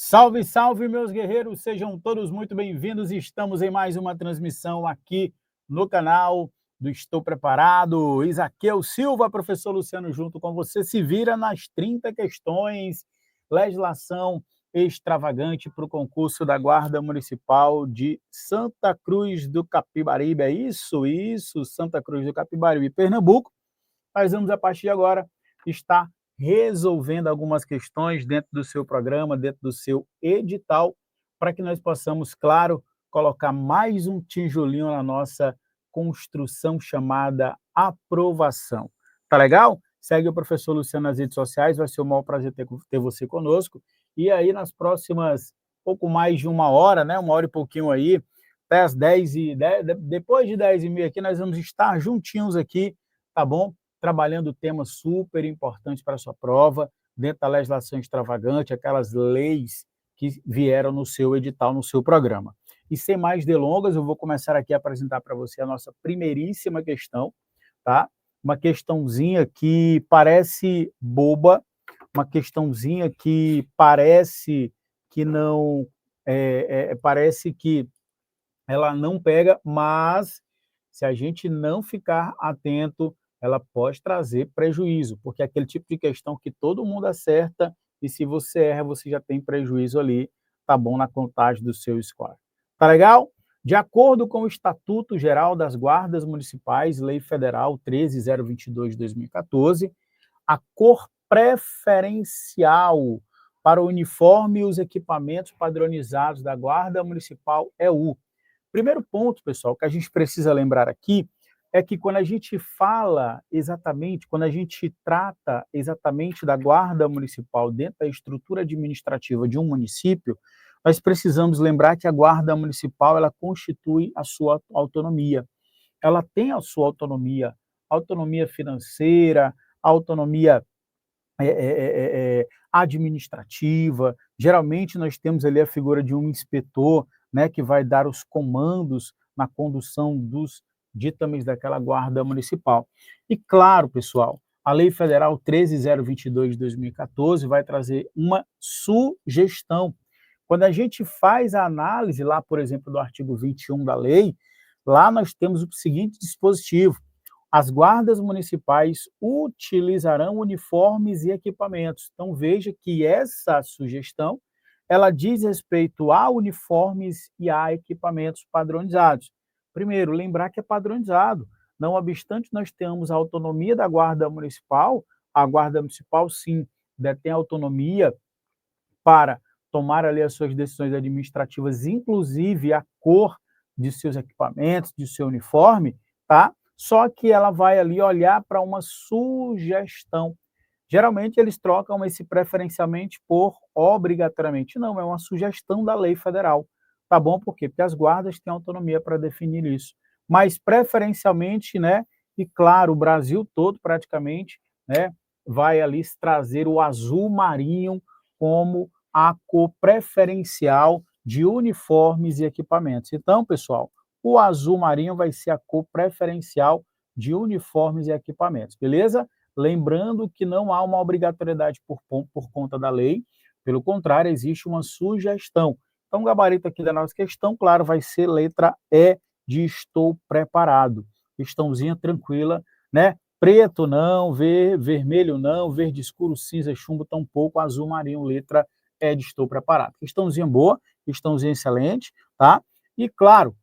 Salve, salve, meus guerreiros, sejam todos muito bem-vindos. Estamos em mais uma transmissão aqui no canal do Estou Preparado. Isaqueu Silva, professor Luciano, junto com você. Se vira nas 30 questões, legislação extravagante para o concurso da Guarda Municipal de Santa Cruz do Capibaribe. É isso, Santa Cruz do Capibaribe, Pernambuco. Nós vamos, a partir de agora, estar resolvendo algumas questões dentro do seu programa, dentro do seu edital, para que nós possamos, claro, colocar mais um tijolinho na nossa construção chamada aprovação. Tá legal? Segue o professor Luciano nas redes sociais, vai ser um maior prazer ter você conosco. E aí, nas próximas, pouco mais de uma hora, né? Uma hora e pouquinho aí, até as 10h10, depois de 10h30 aqui, nós vamos estar juntinhos aqui, tá bom? Trabalhando temas super importantes para a sua prova, dentro da legislação extravagante, aquelas leis que vieram no seu edital, no seu programa. E sem mais delongas, eu vou começar aqui a apresentar para você a nossa primeiríssima questão, tá? Uma questãozinha que parece boba, uma questãozinha que parece que não, parece que ela não pega, mas se a gente não ficar atento, ela pode trazer prejuízo, porque é aquele tipo de questão que todo mundo acerta e se você erra, você já tem prejuízo ali, tá bom, na contagem do seu score. Tá legal? De acordo com o Estatuto Geral das Guardas Municipais, Lei Federal 13.022 de 2014, a cor preferencial para o uniforme e os equipamentos padronizados da Guarda Municipal é o primeiro ponto, pessoal, que a gente precisa lembrar aqui é que quando a gente fala exatamente, quando a gente trata exatamente da guarda municipal dentro da estrutura administrativa de um município, nós precisamos lembrar que a guarda municipal ela constitui a sua autonomia. Ela tem a sua autonomia, autonomia financeira, autonomia administrativa. Geralmente nós temos ali a figura de um inspetor, né, que vai dar os comandos na condução dos ditames daquela guarda municipal. E claro, pessoal, a Lei Federal 13.022 de 2014 vai trazer uma sugestão. Quando a gente faz a análise lá, por exemplo, do artigo 21 da lei, lá nós temos o seguinte dispositivo: as guardas municipais utilizarão uniformes e equipamentos. Então, veja que essa sugestão, ela diz respeito a uniformes e a equipamentos padronizados. Primeiro, lembrar que é padronizado. Não obstante nós tenhamos a autonomia da guarda municipal, a guarda municipal, sim, detém autonomia para tomar ali as suas decisões administrativas, inclusive a cor de seus equipamentos, de seu uniforme, tá? Só que ela vai ali olhar para uma sugestão. Geralmente eles trocam esse preferencialmente por obrigatoriamente. Não, é uma sugestão da lei federal. Tá bom? Por quê? Porque as guardas têm autonomia para definir isso. Mas preferencialmente, né? E claro, o Brasil todo praticamente, né? Vai ali trazer o azul marinho como a cor preferencial de uniformes e equipamentos. Então, pessoal, o azul marinho vai ser a cor preferencial de uniformes e equipamentos, beleza? Lembrando que não há uma obrigatoriedade por conta da lei, pelo contrário, existe uma sugestão. Então, o gabarito aqui da nossa questão, claro, vai ser letra E de estou preparado. Questãozinha tranquila, né? Preto não, vermelho não, verde escuro, cinza, chumbo tampouco, azul marinho, letra E de estou preparado. Questãozinha boa, questãozinha excelente, tá? E, claro,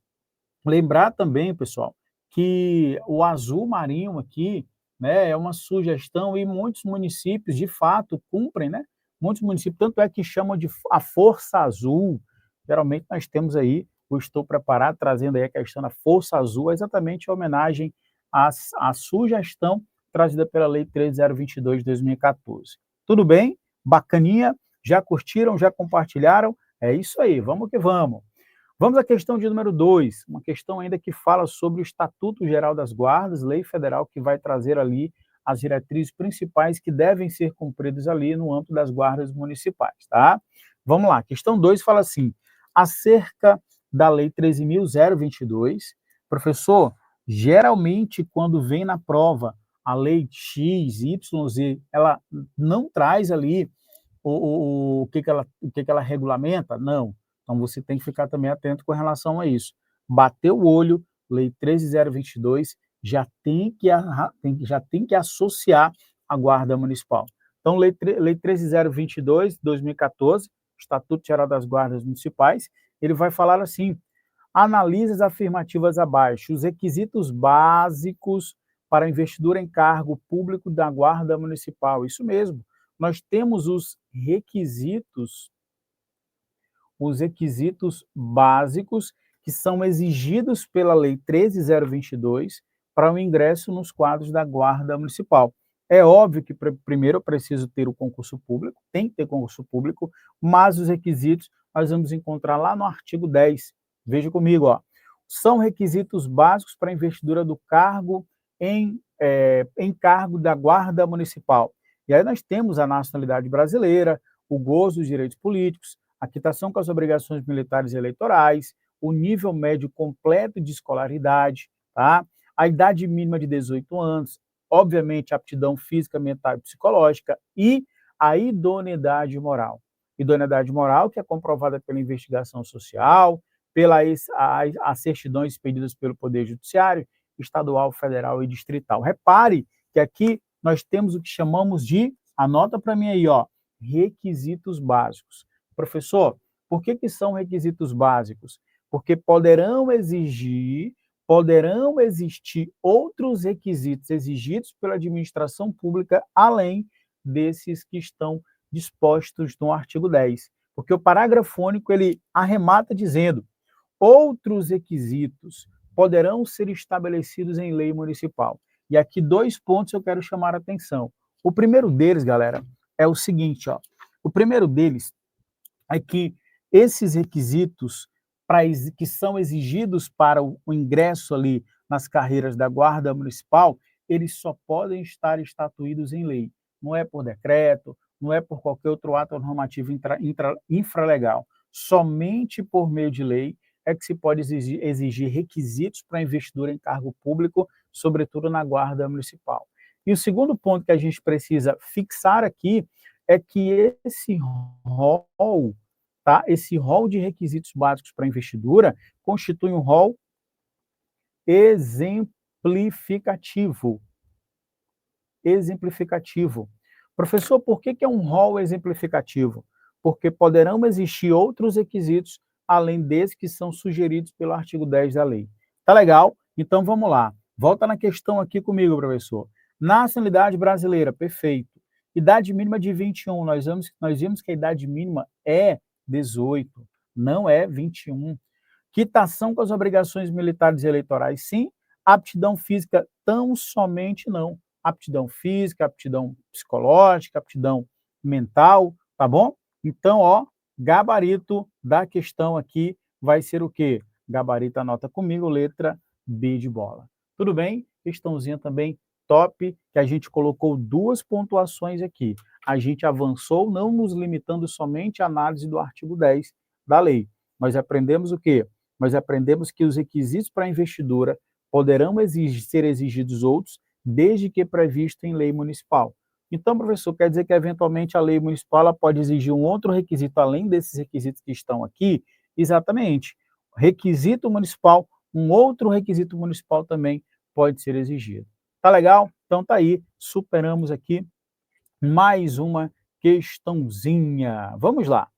lembrar também, pessoal, que o azul marinho aqui, né, é uma sugestão e muitos municípios, de fato, cumprem, né? Muitos municípios, tanto é que chamam de a Força Azul. Geralmente nós temos aí, o Estou Preparado, trazendo aí a questão da Força Azul, exatamente em homenagem à sugestão trazida pela Lei 13.022 de 2014. Tudo bem? Bacaninha? Já curtiram? Já compartilharam? É isso aí, vamos que vamos. Vamos à questão de número 2, uma questão ainda que fala sobre o Estatuto Geral das Guardas, lei federal que vai trazer ali as diretrizes principais que devem ser cumpridas ali no âmbito das guardas municipais, tá? Vamos lá, questão 2 fala assim: acerca da lei 13.022, professor, geralmente quando vem na prova a lei X, Y, Z, ela não traz ali o que ela regulamenta? Não. Então você tem que ficar também atento com relação a isso. Bateu o olho, Lei 13.022 já tem que associar a Guarda Municipal. Então, Lei 13.022, 2014, Estatuto Geral das Guardas Municipais, ele vai falar assim: analise as afirmativas abaixo, os requisitos básicos para investidura em cargo público da Guarda Municipal. Isso mesmo, nós temos os requisitos básicos que são exigidos pela Lei 13.022 para o ingresso nos quadros da Guarda Municipal. É óbvio que primeiro eu preciso ter o concurso público, tem que ter concurso público, mas os requisitos nós vamos encontrar lá no artigo 10. Veja comigo, ó. São requisitos básicos para a investidura do cargo em cargo da Guarda Municipal. E aí nós temos a nacionalidade brasileira, o gozo dos direitos políticos, a quitação com as obrigações militares e eleitorais, o nível médio completo de escolaridade, tá? A idade mínima de 18 anos, obviamente a aptidão física, mental e psicológica e a idoneidade moral. Idoneidade moral que é comprovada pela investigação social, as certidões expedidas pelo Poder Judiciário, estadual, federal e distrital. Repare que aqui nós temos o que chamamos de, anota para mim aí, ó, requisitos básicos. Professor, por que são requisitos básicos? Porque poderão existir outros requisitos exigidos pela administração pública, além desses que estão dispostos no artigo 10. Porque o parágrafo único, ele arremata dizendo: outros requisitos poderão ser estabelecidos em lei municipal. E aqui 2 pontos eu quero chamar a atenção. O primeiro deles, galera, é o seguinte, ó. O primeiro deles é que esses requisitos que são exigidos para o ingresso ali nas carreiras da Guarda Municipal, eles só podem estar estatuídos em lei. Não é por decreto, não é por qualquer outro ato normativo infralegal. Somente por meio de lei é que se pode exigir requisitos para investidura em cargo público, sobretudo na Guarda Municipal. E o segundo ponto que a gente precisa fixar aqui é que esse rol, tá? Esse rol de requisitos básicos para investidura constitui um rol exemplificativo. Exemplificativo. Professor, por que é um rol exemplificativo? Porque poderão existir outros requisitos além desses que são sugeridos pelo artigo 10 da lei. Tá legal? Então vamos lá. Volta na questão aqui comigo, professor. Nacionalidade brasileira, perfeito. Idade mínima de 21, nós vimos que a idade mínima é 18, não é 21. Quitação com as obrigações militares e eleitorais, sim. Aptidão física, tão somente não. Aptidão física, aptidão psicológica, aptidão mental, tá bom? Então, ó, gabarito da questão aqui vai ser o quê? Gabarito, anota comigo, letra B de bola. Tudo bem? Questãozinha também top, que a gente colocou 2 pontuações aqui. A gente avançou, não nos limitando somente à análise do artigo 10 da lei. Nós aprendemos o quê? Nós aprendemos que os requisitos para a investidura poderão ser exigidos outros, desde que previsto em lei municipal. Então, professor, quer dizer que, eventualmente, a lei municipal ela pode exigir um outro requisito, além desses requisitos que estão aqui? Exatamente. Requisito municipal, um outro requisito municipal também pode ser exigido. Tá legal? Então tá aí, superamos aqui mais uma questãozinha. Vamos lá.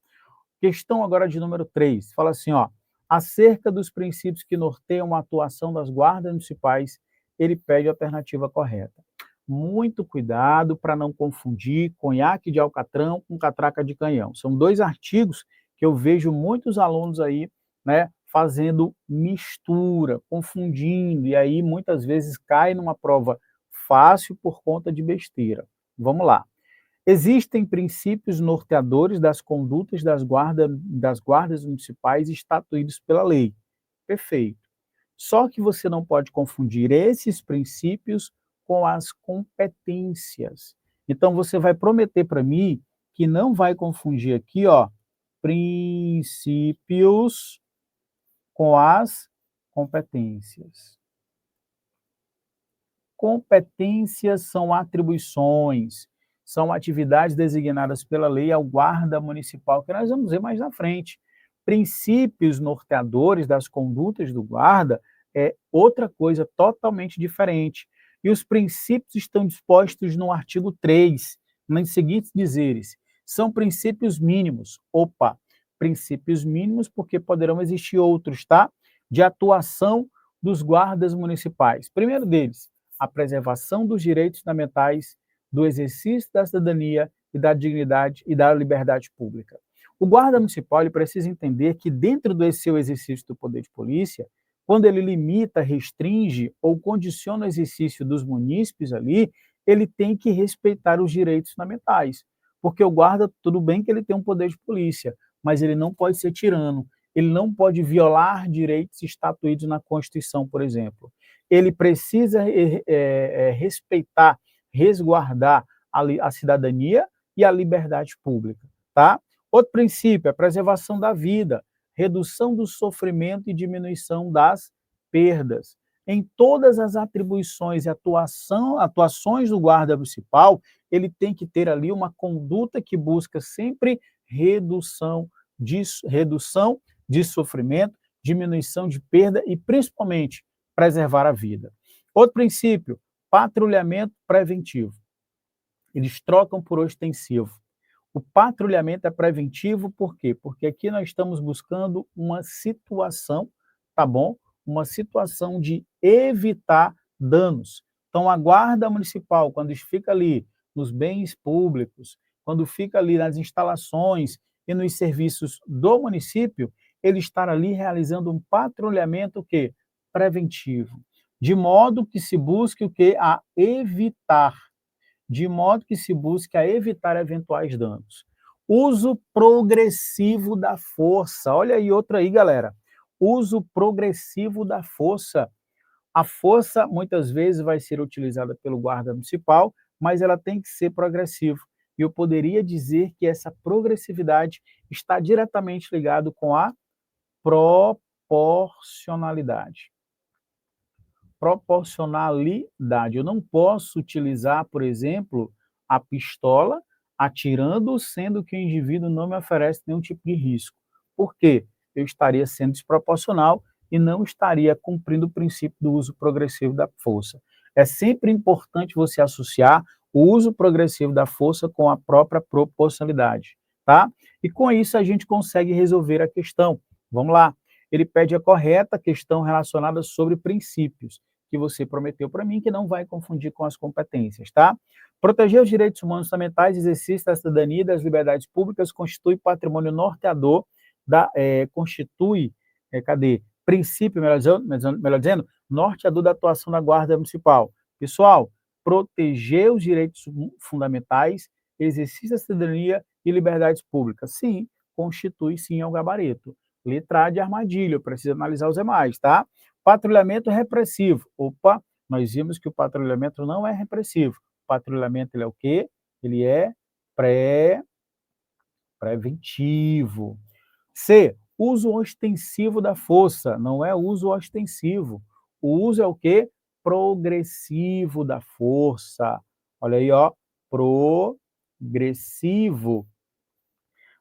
Questão agora de número 3. Fala assim, ó, acerca dos princípios que norteiam a atuação das guardas municipais, ele pede a alternativa correta. Muito cuidado para não confundir conhaque de alcatrão com catraca de canhão. São 2 artigos que eu vejo muitos alunos aí, né, fazendo mistura, confundindo, e aí muitas vezes cai numa prova fácil por conta de besteira. Vamos lá. Existem princípios norteadores das condutas das guardas municipais estatuídos pela lei. Perfeito. Só que você não pode confundir esses princípios com as competências. Então, você vai prometer para mim que não vai confundir aqui, ó, princípios com as competências. Competências são atribuições. são atividades designadas pela lei ao guarda municipal, que nós vamos ver mais na frente. Princípios norteadores das condutas do guarda é outra coisa totalmente diferente. E os princípios estão dispostos no artigo 3, nos seguintes dizeres: são princípios mínimos. Opa, princípios mínimos porque poderão existir outros, tá? De atuação dos guardas municipais. Primeiro deles, a preservação dos direitos fundamentais, do exercício da cidadania e da dignidade e da liberdade pública. O guarda municipal ele precisa entender que dentro do seu exercício do poder de polícia, quando ele limita, restringe ou condiciona o exercício dos munícipes ali, ele tem que respeitar os direitos fundamentais. Porque o guarda, tudo bem que ele tem um poder de polícia, mas ele não pode ser tirano, ele não pode violar direitos estatuídos na Constituição, por exemplo. Ele precisa respeitar, resguardar a cidadania e a liberdade pública, tá? Outro princípio é a preservação da vida, redução do sofrimento e diminuição das perdas. Em todas as atribuições e atuações do guarda municipal, ele tem que ter ali uma conduta que busca sempre redução de sofrimento, diminuição de perda e, principalmente, preservar a vida. Outro princípio, patrulhamento preventivo. Eles trocam por ostensivo. O patrulhamento é preventivo por quê? Porque aqui nós estamos buscando uma situação, tá bom? Uma situação de evitar danos. Então, a guarda municipal, quando fica ali nos bens públicos, quando fica ali nas instalações e nos serviços do município, ele está ali realizando um patrulhamento o quê? Preventivo. De modo que se busque o quê? A evitar. De modo que se busque a evitar eventuais danos. Uso progressivo da força. Olha aí outra aí, galera. Uso progressivo da força. A força, muitas vezes, vai ser utilizada pelo guarda municipal, mas ela tem que ser progressiva. E eu poderia dizer que essa progressividade está diretamente ligado com a proporcionalidade. Proporcionalidade. Eu não posso utilizar, por exemplo, a pistola atirando, sendo que o indivíduo não me oferece nenhum tipo de risco. Por quê? Eu estaria sendo desproporcional e não estaria cumprindo o princípio do uso progressivo da força. É sempre importante você associar o uso progressivo da força com a própria proporcionalidade, tá? E com isso a gente consegue resolver a questão. Vamos lá. Ele pede a correta questão relacionada sobre princípios, que você prometeu para mim, que não vai confundir com as competências, tá? Proteger os direitos humanos fundamentais, exercício da cidadania e das liberdades públicas constitui patrimônio norteador, cadê? Princípio, melhor dizendo, norteador da atuação da Guarda Municipal. Pessoal, proteger os direitos fundamentais, exercício da cidadania e liberdades públicas. Sim, constitui sim é um gabarito. Letra A de armadilha, eu preciso analisar os demais, tá? Patrulhamento repressivo. Opa, nós vimos que o patrulhamento não é repressivo. O patrulhamento ele é o quê? Ele é preventivo. C, uso ostensivo da força. Não é uso ostensivo. O uso é o quê? Progressivo da força. Olha aí, ó. Progressivo.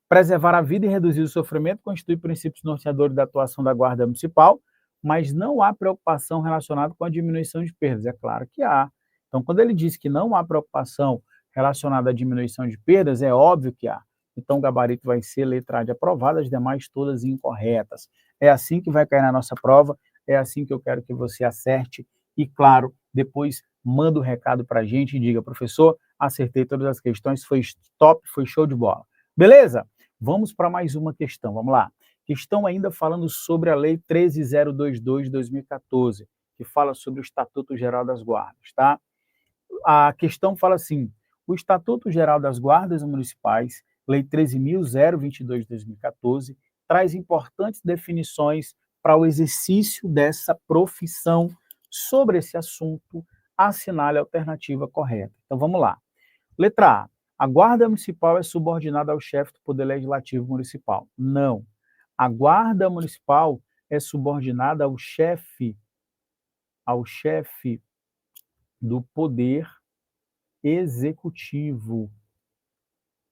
Preservar a vida e reduzir o sofrimento constitui princípios norteadores da atuação da Guarda Municipal, mas não há preocupação relacionada com a diminuição de perdas. É claro que há. Então, quando ele diz que não há preocupação relacionada à diminuição de perdas, é óbvio que há. Então, o gabarito vai ser letra A de aprovada, as demais todas incorretas. É assim que vai cair na nossa prova, é assim que eu quero que você acerte. E, claro, depois manda o recado para a gente e diga, professor, acertei todas as questões, foi top, foi show de bola. Beleza? Vamos para mais uma questão, vamos lá. Questão ainda falando sobre a Lei 13.022 de 2014, que fala sobre o Estatuto Geral das Guardas, tá? A questão fala assim, o Estatuto Geral das Guardas Municipais, Lei 13.022 de 2014, traz importantes definições para o exercício dessa profissão. Sobre esse assunto, assinale a alternativa correta. Então, vamos lá. Letra A. A Guarda Municipal é subordinada ao chefe do Poder Legislativo Municipal. Não. A Guarda Municipal é subordinada ao chefe do Poder Executivo.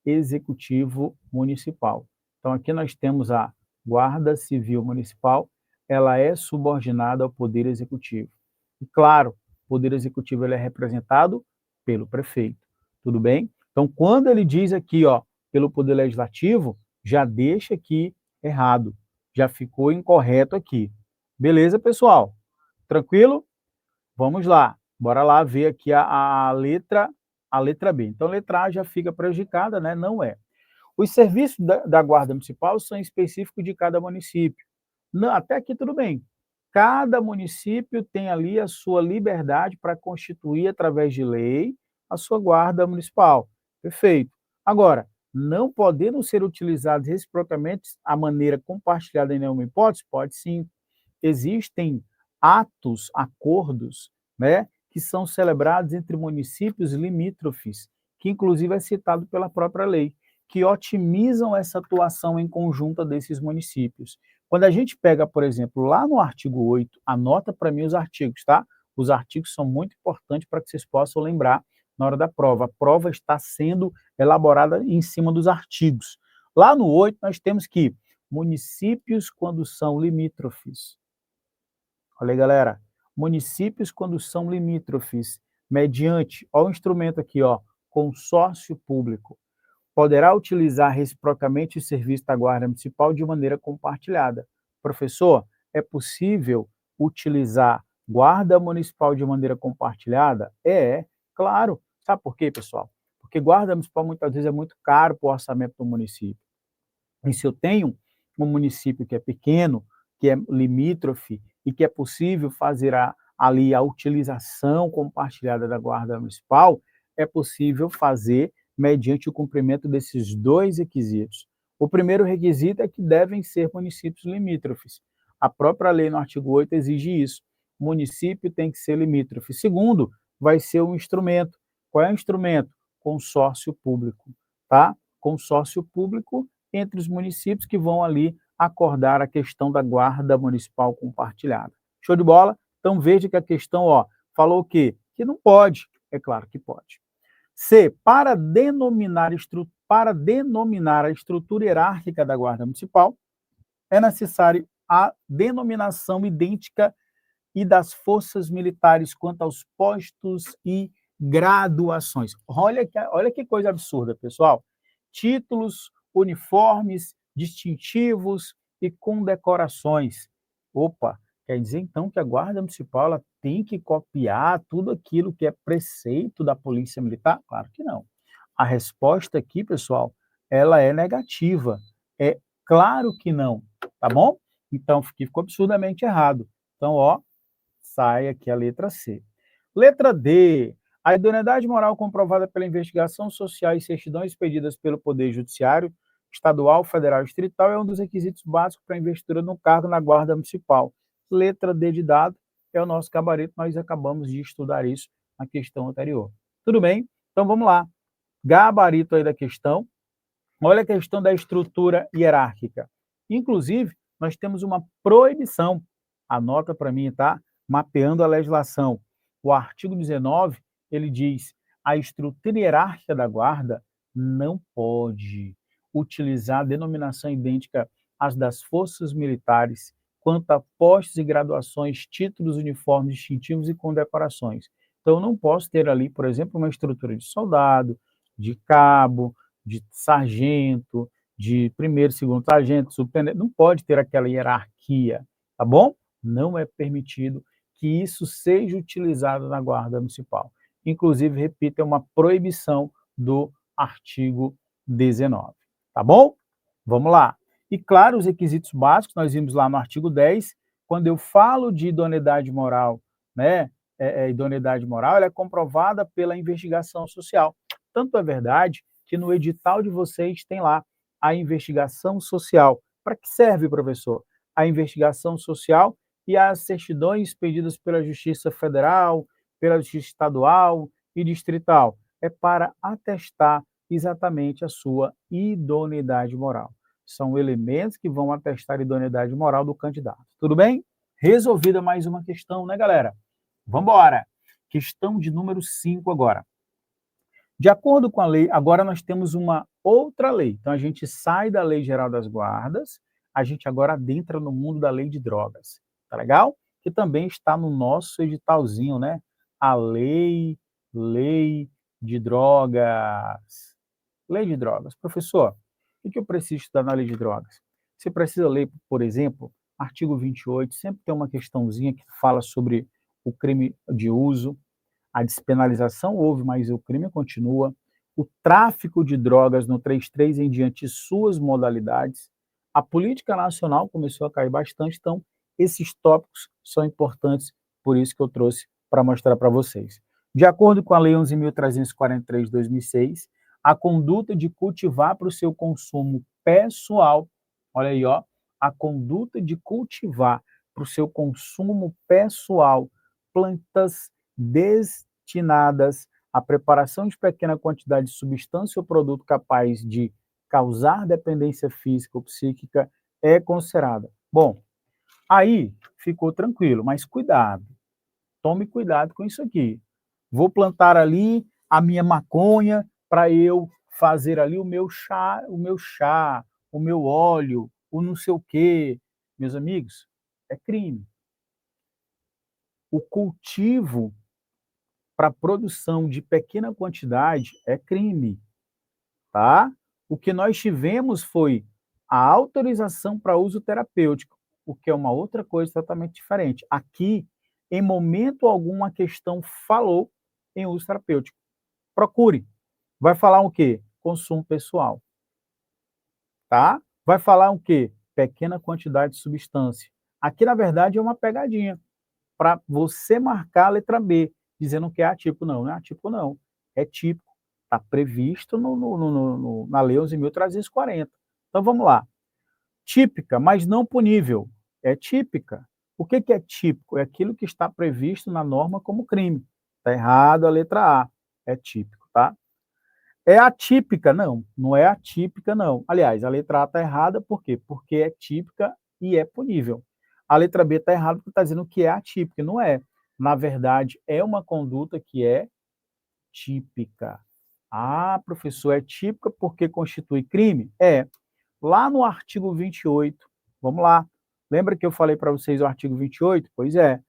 Executivo Municipal. Então, aqui nós temos a Guarda Civil Municipal, ela é subordinada ao Poder Executivo. E, claro, o Poder Executivo ele é representado pelo prefeito, tudo bem? Então, quando ele diz aqui, ó, pelo Poder Legislativo, já deixa aqui errado, já ficou incorreto aqui. Beleza, pessoal? Tranquilo? Vamos lá, bora lá ver aqui a letra B. Então, letra A já fica prejudicada, né? Não é. Os serviços da Guarda Municipal são específicos de cada município. Não, até aqui tudo bem. Cada município tem ali a sua liberdade para constituir, através de lei, a sua guarda municipal. Perfeito. Agora, não podendo ser utilizados reciprocamente a maneira compartilhada em nenhuma hipótese? Pode sim. Existem atos, acordos, né, que são celebrados entre municípios limítrofes, que inclusive é citado pela própria lei, que otimizam essa atuação em conjunta desses municípios. Quando a gente pega, por exemplo, lá no artigo 8, anota para mim os artigos, tá? Os artigos são muito importantes para que vocês possam lembrar na hora da prova. A prova está sendo elaborada em cima dos artigos. Lá no 8, nós temos que municípios, quando são limítrofes. Olha aí, galera. Municípios, quando são limítrofes, mediante, olha o instrumento aqui, ó, consórcio público, poderá utilizar reciprocamente o serviço da Guarda Municipal de maneira compartilhada. Professor, é possível utilizar Guarda Municipal de maneira compartilhada? Claro. Sabe por quê, pessoal? Porque Guarda Municipal muitas vezes é muito caro para o orçamento do município. E se eu tenho um município que é pequeno, que é limítrofe, e que é possível fazer ali a utilização compartilhada da Guarda Municipal, é possível fazer mediante o cumprimento desses dois requisitos. O primeiro requisito é que devem ser municípios limítrofes. A própria lei no artigo 8 exige isso. O município tem que ser limítrofe. Segundo, vai ser um instrumento. Qual é o instrumento? Consórcio público, tá? Consórcio público entre os municípios que vão ali acordar a questão da guarda municipal compartilhada. Show de bola? Então veja que a questão, ó, falou o quê? Que não pode. É claro que pode. C, para denominar a estrutura hierárquica da Guarda Municipal, é necessário a denominação idêntica e das forças militares quanto aos postos e graduações. Olha que coisa absurda, pessoal. Títulos, uniformes, distintivos e condecorações. Opa, quer dizer então que a Guarda Municipal ela tem que copiar tudo aquilo que é preceito da Polícia Militar? Claro que não. A resposta aqui, pessoal, ela é negativa. É claro que não, tá bom? Então, ficou absurdamente errado. Então, ó, sai aqui a letra C. Letra D. A idoneidade moral comprovada pela investigação social e certidões expedidas pelo Poder Judiciário Estadual, Federal e Distrital é um dos requisitos básicos para a investidura no cargo na Guarda Municipal. Letra D de dado é o nosso gabarito, nós acabamos de estudar isso na questão anterior. Tudo bem? Então vamos lá. Gabarito aí da questão. Olha a questão da estrutura hierárquica. Inclusive, nós temos uma proibição. Anota para mim, tá? Mapeando a legislação. O artigo 19, ele diz: a estrutura hierárquica da guarda não pode utilizar a denominação idêntica às das forças militares quanto a postos e graduações, títulos, uniformes distintivos e condecorações. Então, eu não posso ter ali, por exemplo, uma estrutura de soldado, de cabo, de sargento, de primeiro, segundo sargento, subtenente, não pode ter aquela hierarquia, tá bom? Não é permitido que isso seja utilizado na Guarda Municipal. Inclusive, repito, é uma proibição do artigo 19, tá bom? Vamos lá. E, claro, os requisitos básicos, nós vimos lá no artigo 10, quando eu falo de idoneidade moral, né, idoneidade moral, ela é comprovada pela investigação social. Tanto é verdade que no edital de vocês tem lá a investigação social. Para que serve, professor? A investigação social e as certidões pedidas pela Justiça Federal, pela Justiça Estadual e Distrital. É para atestar exatamente a sua idoneidade moral. São elementos que vão atestar a idoneidade moral do candidato. Tudo bem? Resolvida mais uma questão, né, galera? Vamos embora. Questão de número 5 agora. De acordo com a lei, agora nós temos uma outra lei. Então, a gente sai da Lei Geral das Guardas, a gente agora adentra no mundo da Lei de Drogas. Tá legal? Que também está no nosso editalzinho, né? A Lei de Drogas. Lei de Drogas. Professor, o que eu preciso estudar na Lei de Drogas? Você precisa ler, por exemplo, artigo 28, sempre tem uma questãozinha que fala sobre o crime de uso, a despenalização houve, mas o crime continua. O tráfico de drogas no 33 em diante, suas modalidades. A política nacional começou a cair bastante, então esses tópicos são importantes, por isso que eu trouxe para mostrar para vocês. De acordo com a Lei 11.343 de 2006, a conduta de cultivar para o seu consumo pessoal, olha aí, ó, a conduta de cultivar para o seu consumo pessoal plantas destinadas à preparação de pequena quantidade de substância ou produto capaz de causar dependência física ou psíquica é considerada. Bom, aí ficou tranquilo, mas cuidado, tome cuidado com isso aqui. Vou plantar ali a minha maconha para eu fazer ali o meu óleo, o não sei o quê. Meus amigos, é crime. O cultivo para produção de pequena quantidade é crime, tá? O que nós tivemos foi a autorização para uso terapêutico, o que é uma outra coisa totalmente diferente. Aqui, em momento algum, a questão falou em uso terapêutico. Procure. Vai falar o quê? Consumo pessoal, tá? Vai falar o quê? Pequena quantidade de substância. Aqui, na verdade, é uma pegadinha para você marcar a letra B, dizendo que é atípico. Não, não é atípico, não. É típico. Está previsto na Lei 11.340. Então, vamos lá. Típica, mas não punível. É típica. O que é típico? É aquilo que está previsto na norma como crime. Está errado a letra A. É típico, tá? É atípica? Não, não é atípica, não. Aliás, a letra A está errada, por quê? Porque é típica e é punível. A letra B está errada porque está dizendo que é atípica, não é. Na verdade, é uma conduta que é típica. Ah, professor, é típica porque constitui crime? É. Lá no artigo 28, vamos lá. Lembra que eu falei para vocês o artigo 28? Pois é.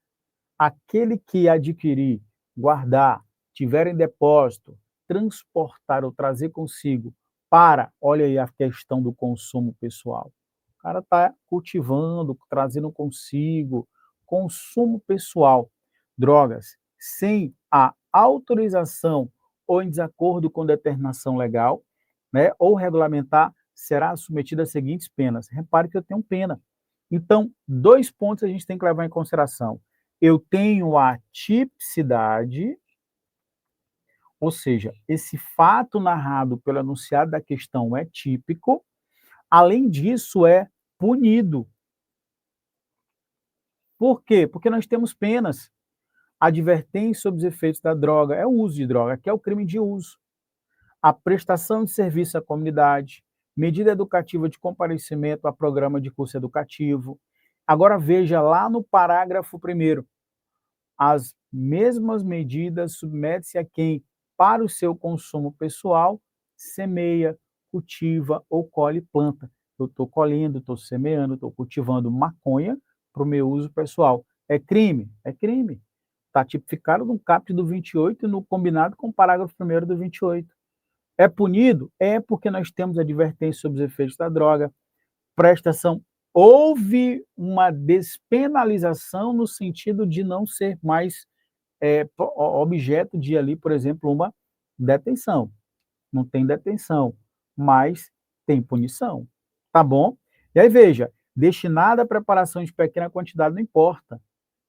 Aquele que adquirir, guardar, tiver em depósito, transportar ou trazer consigo para, olha aí a questão do consumo pessoal. O cara está cultivando, trazendo consigo, consumo pessoal, drogas, sem a autorização ou em desacordo com determinação legal, né, ou regulamentar, será submetida às seguintes penas. Repare que eu tenho pena. Então, 2 pontos a gente tem que levar em consideração. Eu tenho a tipicidade, ou seja, esse fato narrado pelo enunciado da questão é típico, além disso é punido. Por quê? Porque nós temos penas. Advertência sobre os efeitos da droga, é o uso de droga, que é o crime de uso. A prestação de serviço à comunidade, medida educativa de comparecimento a programa de curso educativo. Agora veja lá no parágrafo 1º, as mesmas medidas submete-se a quem, para o seu consumo pessoal, semeia, cultiva ou colhe planta. Eu estou colhendo, estou semeando, estou cultivando maconha para o meu uso pessoal. É crime? É crime. Está tipificado no caput do 28 e no combinado com o parágrafo 1º do 28. É punido? É porque nós temos advertência sobre os efeitos da droga, prestação. Houve uma despenalização no sentido de não ser mais objeto de ali, por exemplo, uma detenção. Não tem detenção, mas tem punição. Tá bom? E aí, veja, destinada à preparação de pequena quantidade não importa.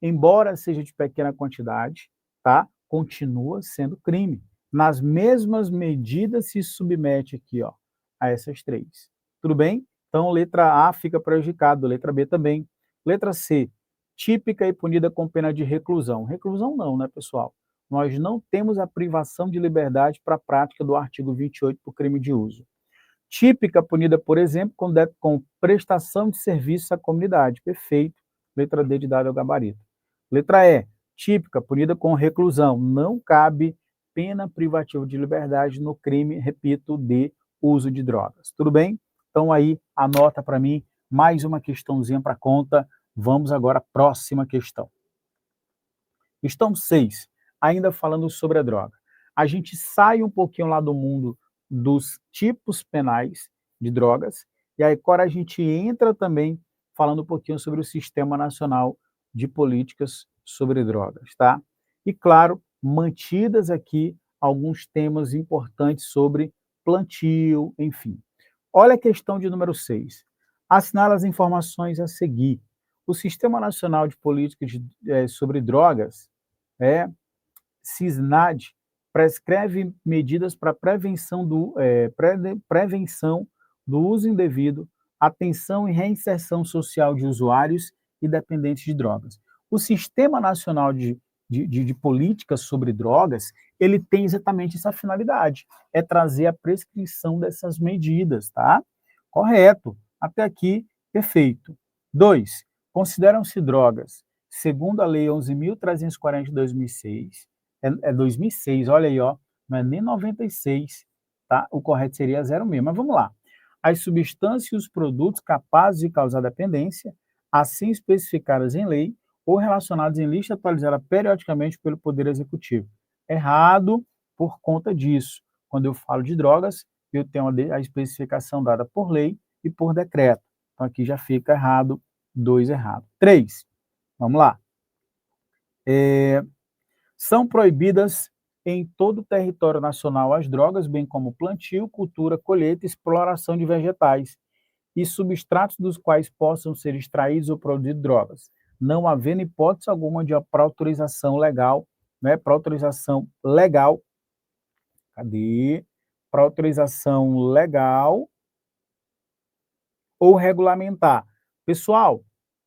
Embora seja de pequena quantidade, tá? Continua sendo crime. Nas mesmas medidas se submete aqui, ó, a essas 3. Tudo bem? Então, letra A fica prejudicado, letra B também. Letra C, típica e punida com pena de reclusão. Reclusão não, né, pessoal? Nós não temos a privação de liberdade para a prática do artigo 28 por crime de uso. Típica punida, por exemplo, com prestação de serviço à comunidade. Perfeito. Letra D de dado ao gabarito. Letra E, típica punida com reclusão. Não cabe pena privativa de liberdade no crime, repito, de uso de drogas. Tudo bem? Então aí, anota para mim mais uma questãozinha para conta. Vamos agora à próxima questão. Questão 6, ainda falando sobre a droga. A gente sai um pouquinho lá do mundo dos tipos penais de drogas, e aí agora a gente entra também falando um pouquinho sobre o Sistema Nacional de Políticas sobre Drogas, tá? E claro, mantidas aqui alguns temas importantes sobre plantio, enfim. Olha a questão de número 6. Assinala as informações a seguir. O Sistema Nacional de Políticas sobre Drogas, SISNAD, prescreve medidas para prevenção do uso indevido, atenção e reinserção social de usuários e dependentes de drogas. O Sistema Nacional de Políticas sobre Drogas, ele tem exatamente essa finalidade, é trazer a prescrição dessas medidas, tá? Correto. Até aqui, perfeito. 2. Consideram-se drogas, segundo a Lei 11.340 de 2006, é 2006, olha aí, ó, não é nem 96, tá? O correto seria 06, mas vamos lá. As substâncias e os produtos capazes de causar dependência, assim especificadas em lei ou relacionados em lista atualizada periodicamente pelo Poder Executivo. Errado por conta disso. Quando eu falo de drogas, eu tenho a especificação dada por lei e por decreto. Então, aqui já fica errado, 2 errado. 3, vamos lá. São proibidas em todo o território nacional as drogas, bem como plantio, cultura, colheita e exploração de vegetais e substratos dos quais possam ser extraídos ou produzidos drogas, não havendo hipótese alguma de para autorização legal, né, para autorização legal, cadê? Para autorização legal ou regulamentar. Pessoal,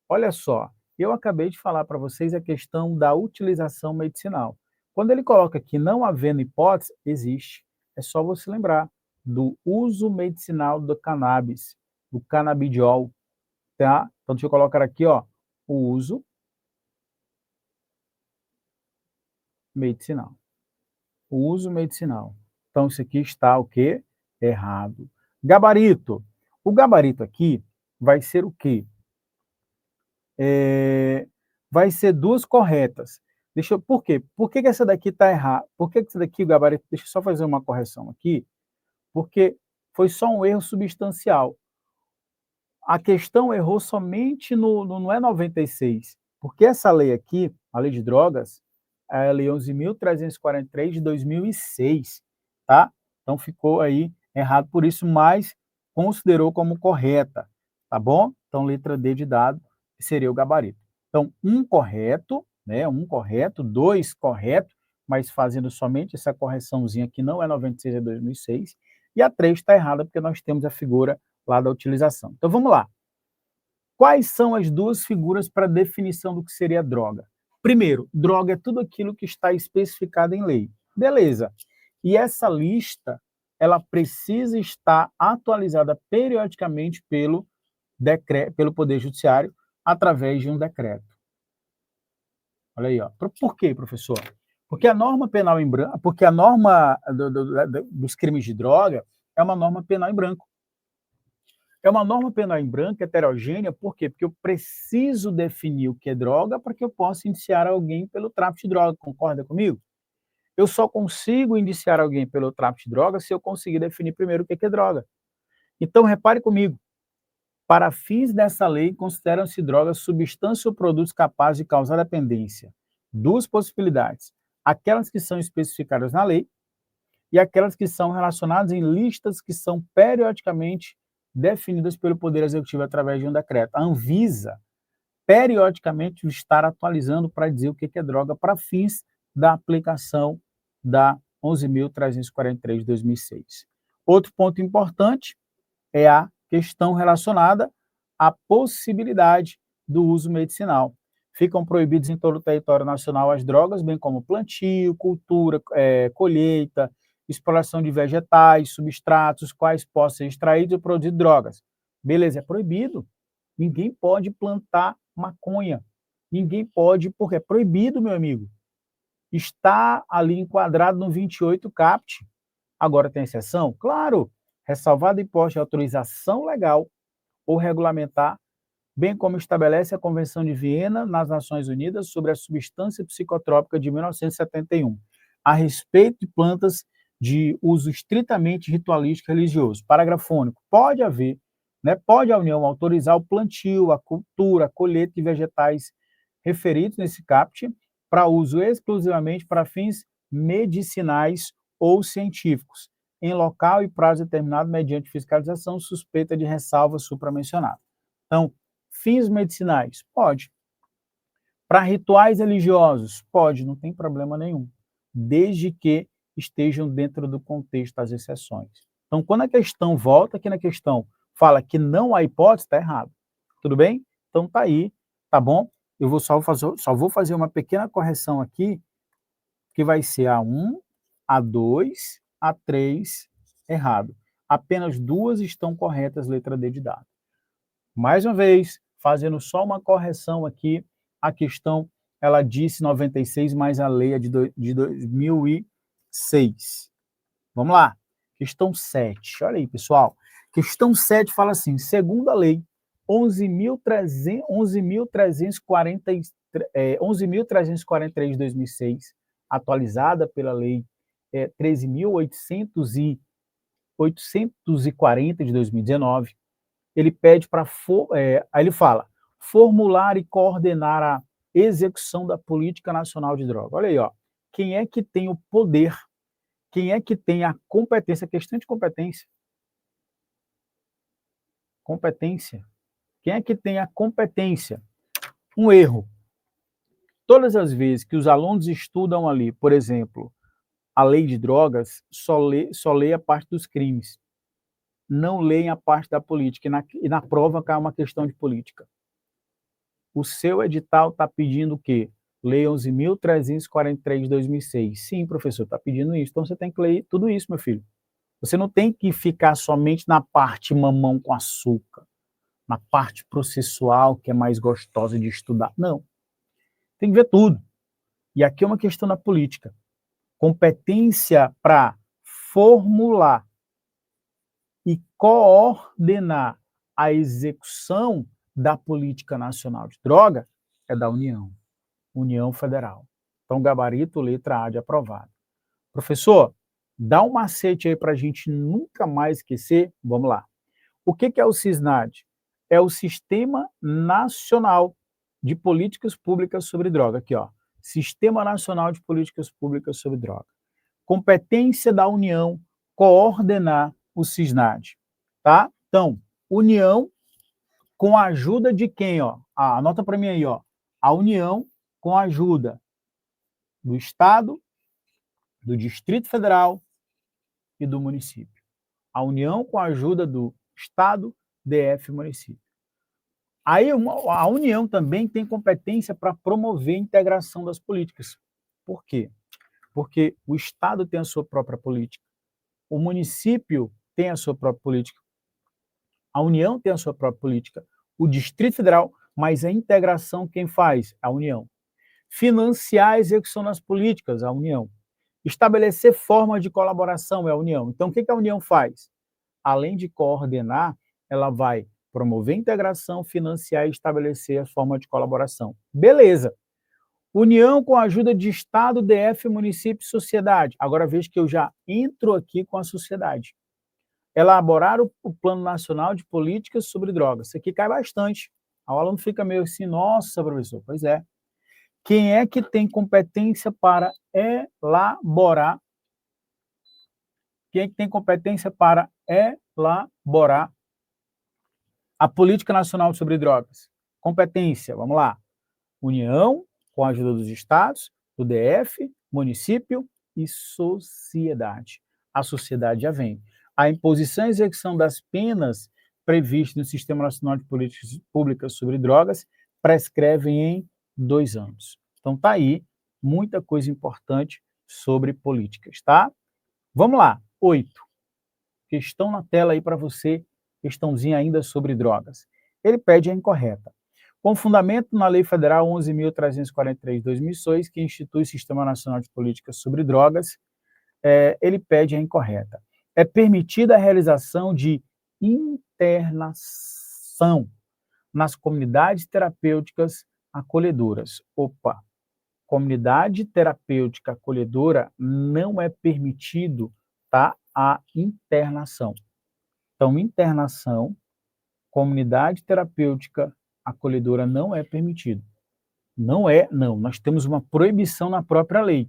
olha só, eu acabei de falar para vocês a questão da utilização medicinal. Quando ele coloca aqui não havendo hipótese, existe. É só você lembrar do uso medicinal do cannabis, do canabidiol, tá? Então, deixa eu colocar aqui, ó, o uso medicinal. O uso medicinal. Então, isso aqui está o quê? Errado. Gabarito. O gabarito aqui vai ser o quê? Vai ser 2 corretas. Por quê? Por que essa daqui está errada? Por que essa daqui, o gabarito, deixa eu só fazer uma correção aqui, porque foi só um erro substancial. A questão errou somente não é 96, porque essa lei aqui, a lei de drogas, é a lei 11.343 de 2006, tá? Então ficou aí errado por isso, mas considerou como correta, tá bom? Então letra D de dado seria o gabarito. Então, 1 correto, né? 1 correto, 2 correto, mas fazendo somente essa correçãozinha que não é 96, é 2006, e a 3 está errada porque nós temos a figura lá da utilização. Então vamos lá. Quais são as 2 figuras para definição do que seria droga? Primeiro, droga é tudo aquilo que está especificado em lei. Beleza. E essa lista, ela precisa estar atualizada periodicamente pelo Poder Judiciário através de um decreto. Olha aí, ó. Por quê, professor? Porque a norma penal em branco, porque a norma dos crimes de droga é uma norma penal em branco. É uma norma penal em branco heterogênea, por quê? Porque eu preciso definir o que é droga para que eu possa indiciar alguém pelo tráfico de droga, concorda comigo? Eu só consigo indiciar alguém pelo tráfico de droga se eu conseguir definir primeiro o que é droga. Então, repare comigo, para fins dessa lei, consideram-se drogas substâncias ou produtos capazes de causar dependência. 2 possibilidades, aquelas que são especificadas na lei e aquelas que são relacionadas em listas que são periodicamente definidas pelo Poder Executivo através de um decreto. A Anvisa, periodicamente, estar atualizando para dizer o que é droga para fins da aplicação da 11.343 de 2006. Outro ponto importante é a questão relacionada à possibilidade do uso medicinal. Ficam proibidos em todo o território nacional as drogas, bem como plantio, cultura, colheita, exploração de vegetais, substratos, quais possam ser extraídos ou produzidos drogas. Beleza, é proibido. Ninguém pode plantar maconha. Ninguém pode, porque é proibido, meu amigo. está ali enquadrado no 28 caput. Agora tem exceção? Claro, ressalvado hipótese de autorização legal ou regulamentar, bem como estabelece a Convenção de Viena nas Nações Unidas sobre a substância psicotrópica de 1971, a respeito de plantas de uso estritamente ritualístico e religioso. Parágrafo único. Pode haver, pode a União autorizar o plantio, a cultura, a colheita de vegetais referidos nesse caput para uso exclusivamente para fins medicinais ou científicos, em local e prazo determinado mediante fiscalização suspeita de ressalva supramencionada. Então, fins medicinais, pode. Para rituais religiosos, pode, não tem problema nenhum, desde que estejam dentro do contexto das exceções. Então, quando a questão volta aqui na questão, fala que não há hipótese, está errado. Tudo bem? Então, tá aí, tá bom? Eu só vou fazer uma pequena correção aqui, que vai ser A1, A2, A3, errado. Apenas duas estão corretas, letra D de dado. Mais uma vez, fazendo só uma correção aqui, a questão, ela disse 96, mas a lei é de 2006. Vamos lá. Questão 7. Olha aí, pessoal. Questão 7 fala assim, segundo a lei 11.343 de 2006, atualizada pela lei 13.840 de 2019, ele pede para, aí ele fala, formular e coordenar a execução da Política Nacional de Droga. Olha aí, ó, quem é que tem o poder, quem é que tem a competência, questão de competência. Competência. Quem é que tem a competência? Um erro. Todas as vezes que os alunos estudam ali, por exemplo, a lei de drogas, só lê a parte dos crimes. Não leem a parte da política. E na prova cai uma questão de política. O seu edital está pedindo o quê? Lei 11.343 de 2006. Sim, professor, está pedindo isso. Então você tem que ler tudo isso, meu filho. Você não tem que ficar somente na parte mamão com açúcar, na parte processual, que é mais gostosa de estudar. Não. Tem que ver tudo. E aqui é uma questão da política. Competência para formular e coordenar a execução da Política Nacional de Droga é da União Federal. Então, gabarito, letra A de aprovado. Professor, dá um macete aí para a gente nunca mais esquecer. Vamos lá. O que é o SISNAD? É o Sistema Nacional de Políticas Públicas sobre Droga. Aqui, ó. Sistema Nacional de Políticas Públicas sobre Droga. Competência da União coordenar o SISNAD. Tá? Então, União com a ajuda de quem? Ó? Anota para mim aí. Ó. A União com a ajuda do Estado, do Distrito Federal e do município. A União com a ajuda do Estado, DF e município. Aí a União também tem competência para promover a integração das políticas. Por quê? Porque o Estado tem a sua própria política, o município tem a sua própria política, a União tem a sua própria política, o Distrito Federal, mas a integração quem faz? A União. Financiar a execução das políticas, a União. Estabelecer formas de colaboração, é a União. Então, o que a União faz? Além de coordenar, ela vai promover a integração, financiar e estabelecer as formas de colaboração. Beleza. União com a ajuda de Estado, DF, município e sociedade. Agora veja que eu já entro aqui com a sociedade. Elaborar o Plano Nacional de Políticas sobre Drogas. Isso aqui cai bastante. O aluno fica meio assim, nossa, professor, pois é. Quem é que tem competência para elaborar? Quem é que tem competência para elaborar a Política Nacional sobre Drogas? Competência, vamos lá. União, com a ajuda dos estados, do DF, município e sociedade. A sociedade já vem. A imposição e execução das penas previstas no Sistema Nacional de Políticas Públicas sobre Drogas prescrevem em 2 anos. Então tá aí muita coisa importante sobre políticas, tá? Vamos lá, 8. Questão na tela aí para você, questãozinha ainda sobre drogas. Ele pede a incorreta. Com fundamento na Lei Federal 11.343 de 2006, que institui o Sistema Nacional de Políticas sobre Drogas, ele pede a incorreta. É permitida a realização de internação nas comunidades terapêuticas acolhedoras. Opa! Comunidade terapêutica acolhedora não é permitido, tá, a internação. Então, internação, comunidade terapêutica acolhedora não é permitido. Não é, não. Nós temos uma proibição na própria lei.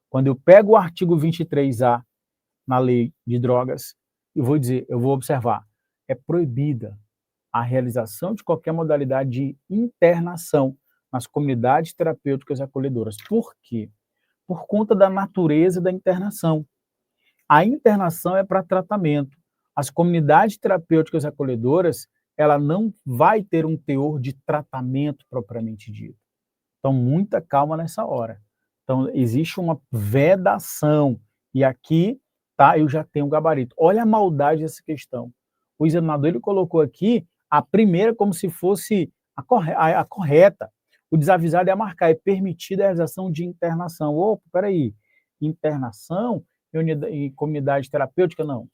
Quando eu pego o artigo 23A na lei de drogas, eu vou observar, é proibida a realização de qualquer modalidade de internação nas comunidades terapêuticas acolhedoras. Por quê? Por conta da natureza da internação. A internação é para tratamento. As comunidades terapêuticas acolhedoras, ela não vai ter um teor de tratamento propriamente dito. Então, muita calma nessa hora. Então, existe uma vedação. E aqui, tá, eu já tenho um gabarito. Olha a maldade dessa questão. O examinador ele colocou aqui a primeira como se fosse a correta. O desavisado é marcar, é permitida a realização de internação. Opa, peraí, internação em comunidade terapêutica? Não.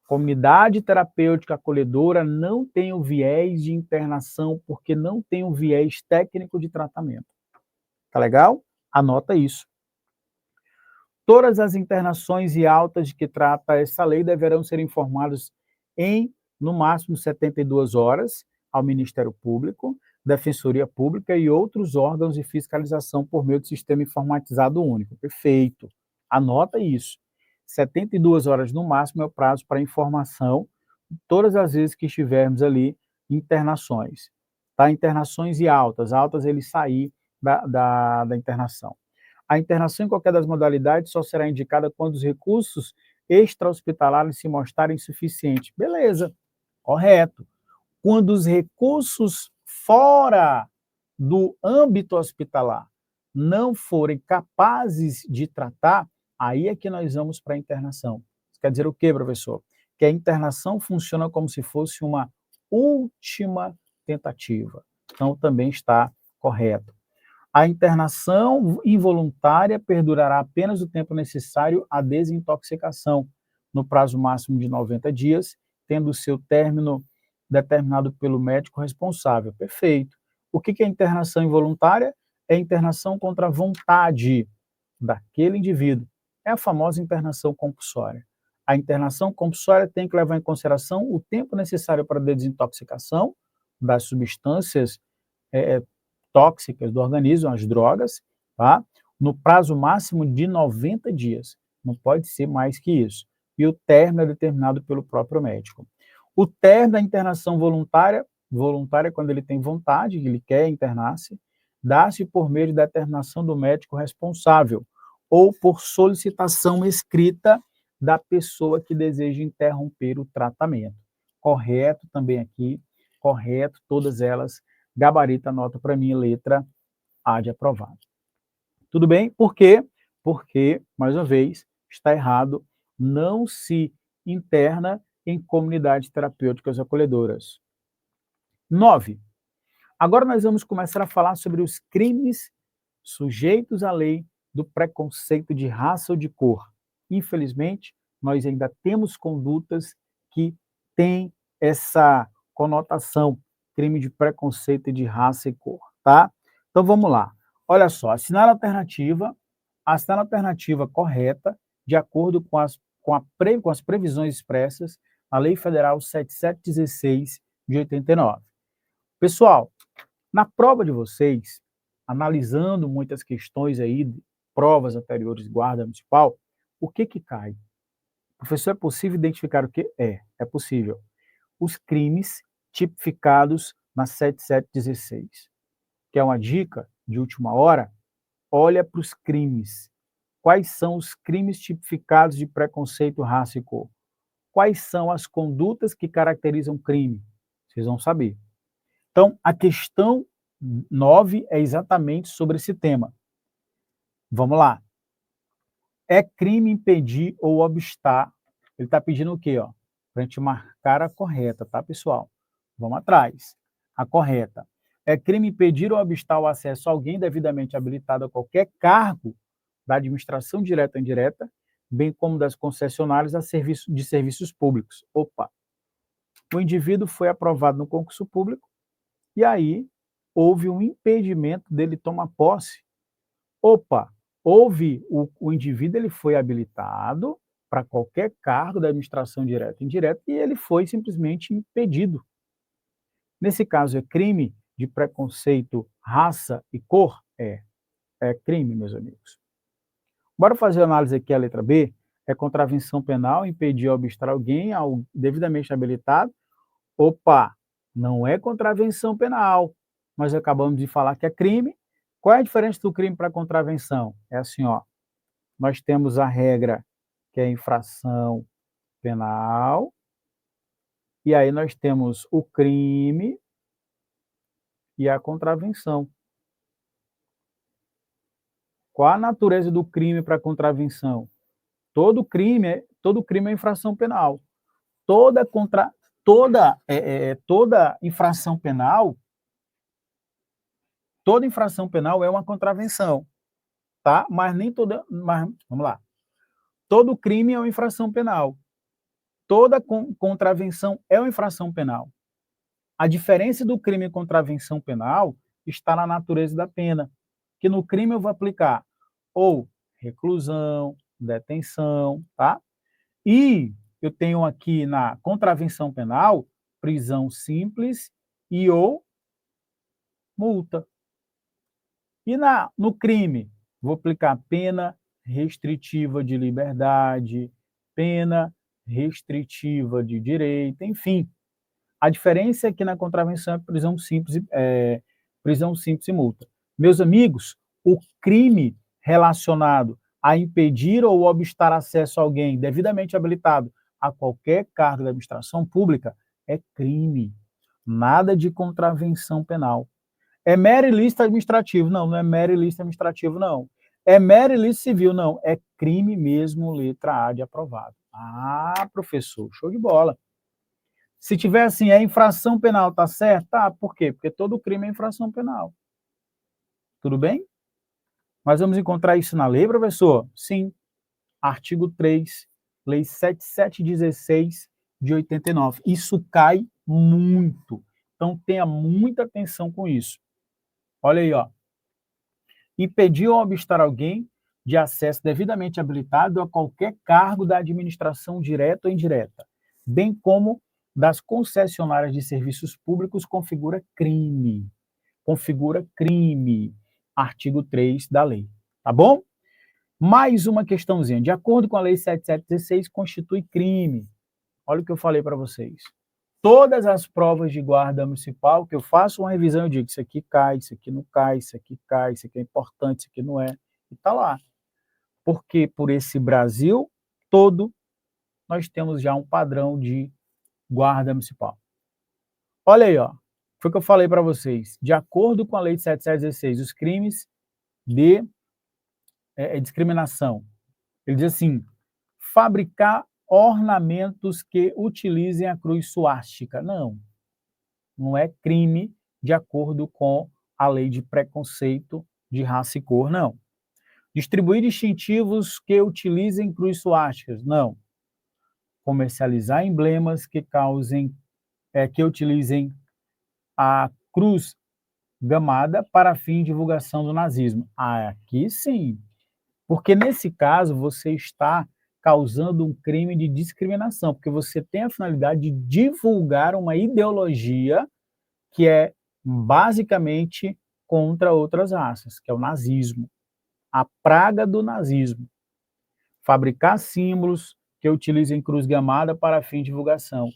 Comunidade terapêutica acolhedora não tem o viés de internação, porque não tem o viés técnico de tratamento. Tá legal? Anota isso. Todas as internações e altas de que trata essa lei deverão ser informadas em, no máximo, 72 horas ao Ministério Público, Defensoria Pública e outros órgãos de fiscalização por meio do Sistema Informatizado Único. Perfeito. Anota isso. 72 horas no máximo é o prazo para informação todas as vezes que estivermos ali internações. Tá? Internações e altas. Altas ele sair da internação. A internação em qualquer das modalidades só será indicada quando os recursos extra-hospitalares se mostrarem insuficientes. Beleza, correto. Quando os recursos fora do âmbito hospitalar não forem capazes de tratar, aí é que nós vamos para a internação. Isso quer dizer o quê, professor? Que a internação funciona como se fosse uma última tentativa. Então, também está correto. A internação involuntária perdurará apenas o tempo necessário à desintoxicação, no prazo máximo de 90 dias, tendo o seu término determinado pelo médico responsável. Perfeito. O que é internação involuntária? É internação contra a vontade daquele indivíduo. É a famosa internação compulsória. A internação compulsória tem que levar em consideração o tempo necessário para a desintoxicação das substâncias tóxicas do organismo, as drogas, tá? No prazo máximo de 90 dias. Não pode ser mais que isso. E o término é determinado pelo próprio médico. O término da internação voluntária é quando ele tem vontade, ele quer internar-se, dá-se por meio de determinação do médico responsável ou por solicitação escrita da pessoa que deseja interromper o tratamento. Correto também aqui, correto, todas elas. Gabarita, anota para mim, letra A de aprovado. Tudo bem? Por quê? Porque, mais uma vez, está errado, não se interna em comunidades terapêuticas acolhedoras. 9. Agora nós vamos começar a falar sobre os crimes sujeitos à lei do preconceito de raça ou de cor. Infelizmente, nós ainda temos condutas que têm essa conotação, crime de preconceito de raça e cor, tá? Então vamos lá. Olha só, assinar a alternativa correta, de acordo com as previsões expressas na Lei Federal 7716 de 89. Pessoal, na prova de vocês, analisando muitas questões aí, provas anteriores de guarda municipal, o que cai? Professor, é possível identificar o que? É possível. Os crimes tipificados na 7716. Quer uma dica de última hora? Olha para os crimes. Quais são os crimes tipificados de preconceito, raça e cor? Quais são as condutas que caracterizam crime? Vocês vão saber. Então, a questão 9 é exatamente sobre esse tema. Vamos lá. É crime impedir ou obstar. Ele está pedindo o quê? Para a gente marcar a correta, tá, pessoal? Vamos atrás. A correta. É crime impedir ou obstar o acesso a alguém devidamente habilitado a qualquer cargo da administração direta ou indireta, bem como das concessionárias de serviços públicos. Opa! O indivíduo foi aprovado no concurso público e aí houve um impedimento dele tomar posse. Opa! O indivíduo ele foi habilitado para qualquer cargo da administração direta e indireta e ele foi simplesmente impedido. Nesse caso, é crime de preconceito, raça e cor? É crime, meus amigos. Bora fazer a análise aqui, a letra B? É contravenção penal, impedir ou obstar alguém devidamente habilitado? Opa, não é contravenção penal. Nós acabamos de falar que é crime. Qual é a diferença do crime para contravenção? É assim, ó. Nós temos a regra que é infração penal, e aí nós temos o crime e a contravenção. Qual a natureza do crime para contravenção? Todo crime é infração penal. Toda infração penal, toda infração penal é uma contravenção, tá? Mas nem toda, vamos lá. Todo crime é uma infração penal. Toda contravenção é uma infração penal. A diferença do crime e contravenção penal está na natureza da pena, que no crime eu vou aplicar ou reclusão, detenção, tá? E eu tenho aqui na contravenção penal prisão simples e ou multa. E no crime, vou aplicar pena restritiva de liberdade, pena restritiva de direito, enfim. A diferença é que na contravenção é prisão simples e multa. Meus amigos, o crime relacionado a impedir ou obstar acesso a alguém devidamente habilitado a qualquer cargo da administração pública é crime. Nada de contravenção penal. É mero ilícito administrativo? Não, não é mero ilícito administrativo, não. É mero ilícito civil? Não, é crime mesmo, letra A de aprovado. Ah, professor, show de bola. Se tiver assim, é infração penal, tá certo? Tá, por quê? Porque todo crime é infração penal. Tudo bem? Nós vamos encontrar isso na lei, professor? Sim. Artigo 3, Lei 7716 de 89. Isso cai muito. Então, tenha muita atenção com isso. Olha aí, ó. Impedir ou obstar alguém de acesso devidamente habilitado a qualquer cargo da administração direta ou indireta, bem como das concessionárias de serviços públicos, configura crime. Configura crime. Artigo 3 da lei. Tá bom? Mais uma questãozinha. De acordo com a Lei 7716, constitui crime. Olha o que eu falei para vocês. Todas as provas de guarda municipal que eu faço uma revisão, eu digo, isso aqui cai, isso aqui não cai, isso aqui cai, isso aqui é importante, isso aqui não é. E está lá. Porque por esse Brasil todo, nós temos já um padrão de guarda municipal. Olha aí, ó. Foi o que eu falei para vocês. De acordo com a Lei de 7716, os crimes de discriminação. Ele diz assim, fabricar ornamentos que utilizem a cruz suástica. Não é crime de acordo com a lei de preconceito de raça e cor, não. Distribuir distintivos que utilizem cruz suásticas, não. Comercializar emblemas que utilizem a cruz gamada para fim de divulgação do nazismo. Aqui sim, porque nesse caso você está causando um crime de discriminação, porque você tem a finalidade de divulgar uma ideologia que é basicamente contra outras raças, que é o nazismo, a praga do nazismo. Fabricar símbolos que utilizem cruz gamada para fim de divulgação.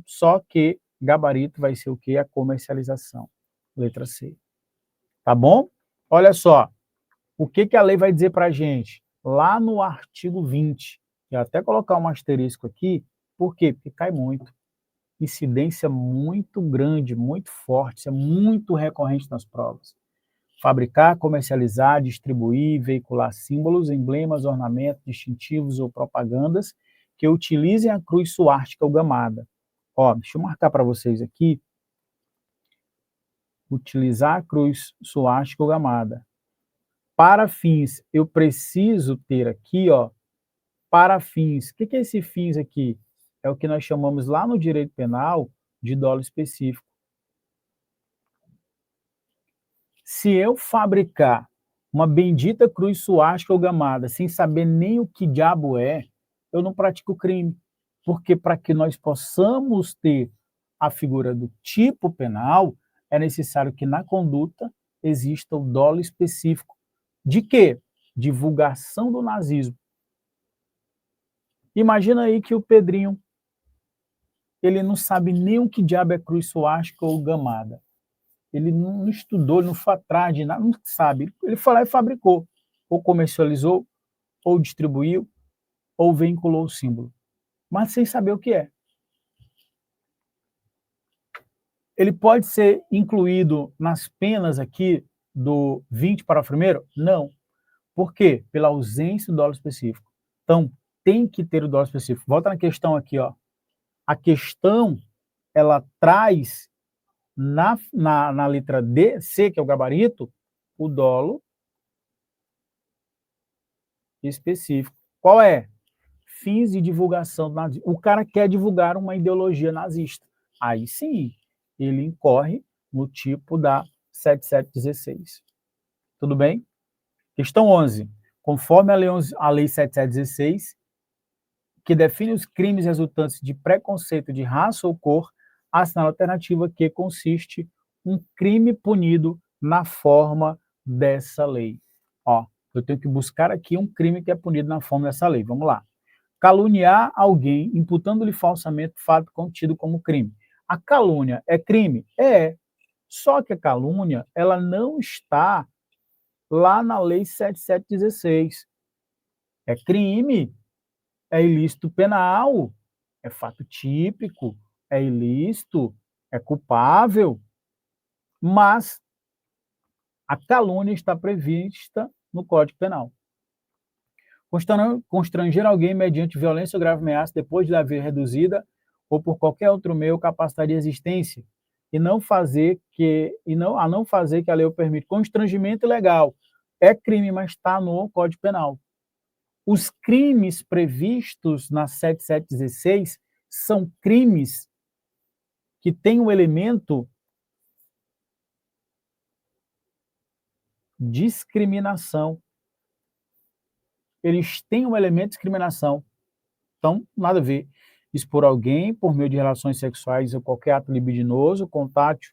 Só que gabarito vai ser o quê? A comercialização. Letra C. Tá bom? Olha só, o que a lei vai dizer para a gente? Lá no artigo 20, eu até colocar um asterisco aqui, por quê? Porque cai muito. Incidência muito grande, muito forte, isso é muito recorrente nas provas. Fabricar, comercializar, distribuir, veicular símbolos, emblemas, ornamentos, distintivos ou propagandas que utilizem a cruz suástica ou gamada. Ó, deixa eu marcar para vocês aqui. utilizar a cruz suástica ou gamada. Para fins, eu preciso ter aqui, ó, para fins. O que é esse fins aqui? É o que nós chamamos lá no direito penal de dolo específico. Se eu fabricar uma bendita cruz suástica ou gamada sem saber nem o que diabo é, eu não pratico crime. Porque para que nós possamos ter a figura do tipo penal, é necessário que na conduta exista o dolo específico. De quê? Divulgação do nazismo. Imagina aí que o Pedrinho, ele não sabe nem o que diabo é cruz suástica ou gamada. Ele não estudou, ele não foi atrás de nada, não sabe. Ele foi lá e fabricou, ou comercializou, ou distribuiu, ou vinculou o símbolo, mas sem saber o que é. Ele pode ser incluído nas penas aqui do 20 parágrafo 1º? Não. Por quê? Pela ausência do dolo específico. Então, tem que ter o dolo específico. Volta na questão aqui, ó. A questão, ela traz na letra D, C, que é o gabarito, o dolo específico. Qual é? Fins de divulgação do nazismo. O cara quer divulgar uma ideologia nazista. Aí sim, ele incorre no tipo da 7716. Tudo bem? Questão 11. Conforme a lei 7716, que define os crimes resultantes de preconceito de raça ou cor, assinala a alternativa que consiste um crime punido na forma dessa lei. Ó, eu tenho que buscar aqui um crime que é punido na forma dessa lei. Vamos lá. Caluniar alguém, imputando-lhe falsamente fato contido como crime. A calúnia é crime? É. Só que a calúnia, ela não está lá na lei 7716. É crime, é ilícito penal, é fato típico, é ilícito, é culpável, mas a calúnia está prevista no Código Penal. Constranger alguém mediante violência ou grave ameaça depois de haver reduzida ou por qualquer outro meio capacidade de existência e não fazer que a lei o permite. Constrangimento ilegal é crime, mas está no Código Penal. Os crimes previstos na 7716 são crimes que têm um elemento discriminação. Eles têm um elemento de discriminação. Então, nada a ver. Expor alguém por meio de relações sexuais ou qualquer ato libidinoso, contágio,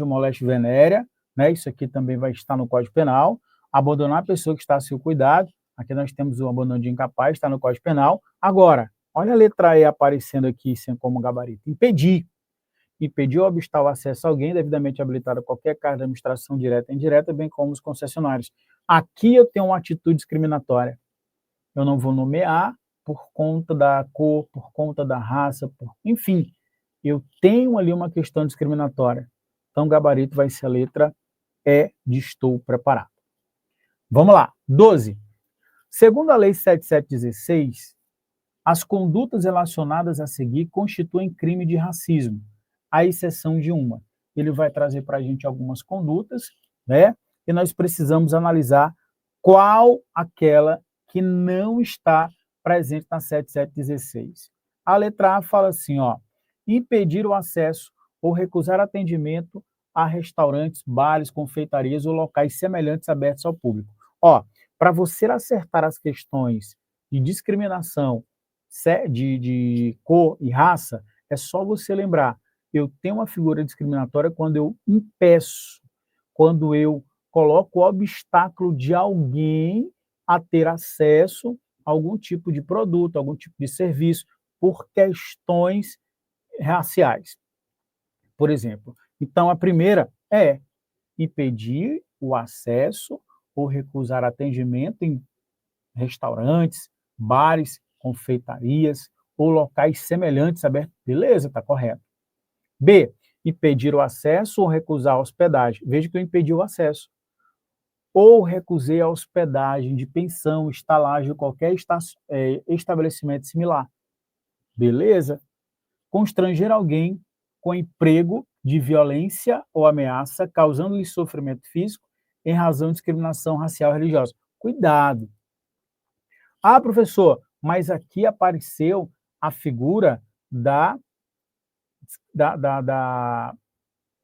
moléstia venérea, né? Isso aqui também vai estar no Código Penal. Abandonar a pessoa que está a seu cuidado. Aqui nós temos o abandono de incapaz, está no Código Penal. Agora, olha a letra E aparecendo aqui como gabarito. Impedir. Impedir ou obstar o acesso a alguém devidamente habilitado a qualquer cargo de administração direta e indireta, bem como os concessionários. Aqui eu tenho uma atitude discriminatória. Eu não vou nomear por conta da cor, por conta da raça, enfim, eu tenho ali uma questão discriminatória. Então, o gabarito vai ser a letra E de estou preparado. Vamos lá. 12. Segundo a Lei 7716, as condutas relacionadas a seguir constituem crime de racismo, à exceção de uma. Ele vai trazer para a gente algumas condutas, né? E nós precisamos analisar qual aquela que não está presente na 7716. A letra A fala assim, ó, impedir o acesso ou recusar atendimento a restaurantes, bares, confeitarias ou locais semelhantes abertos ao público. Ó, para você acertar as questões de discriminação, de cor e raça, é só você lembrar, eu tenho uma figura discriminatória quando eu impeço, quando eu coloco o obstáculo de alguém a ter acesso a algum tipo de produto, algum tipo de serviço, por questões raciais, por exemplo. Então, a primeira é impedir o acesso ou recusar atendimento em restaurantes, bares, confeitarias ou locais semelhantes abertos. Beleza, está correto. B, impedir o acesso ou recusar a hospedagem. Veja que eu impedi o acesso. Ou recusei a hospedagem de pensão, estalagem ou qualquer estabelecimento similar. Beleza? Constranger alguém com emprego de violência ou ameaça, causando-lhe sofrimento físico em razão de discriminação racial ou religiosa. Cuidado. Ah, professor, mas aqui apareceu a figura da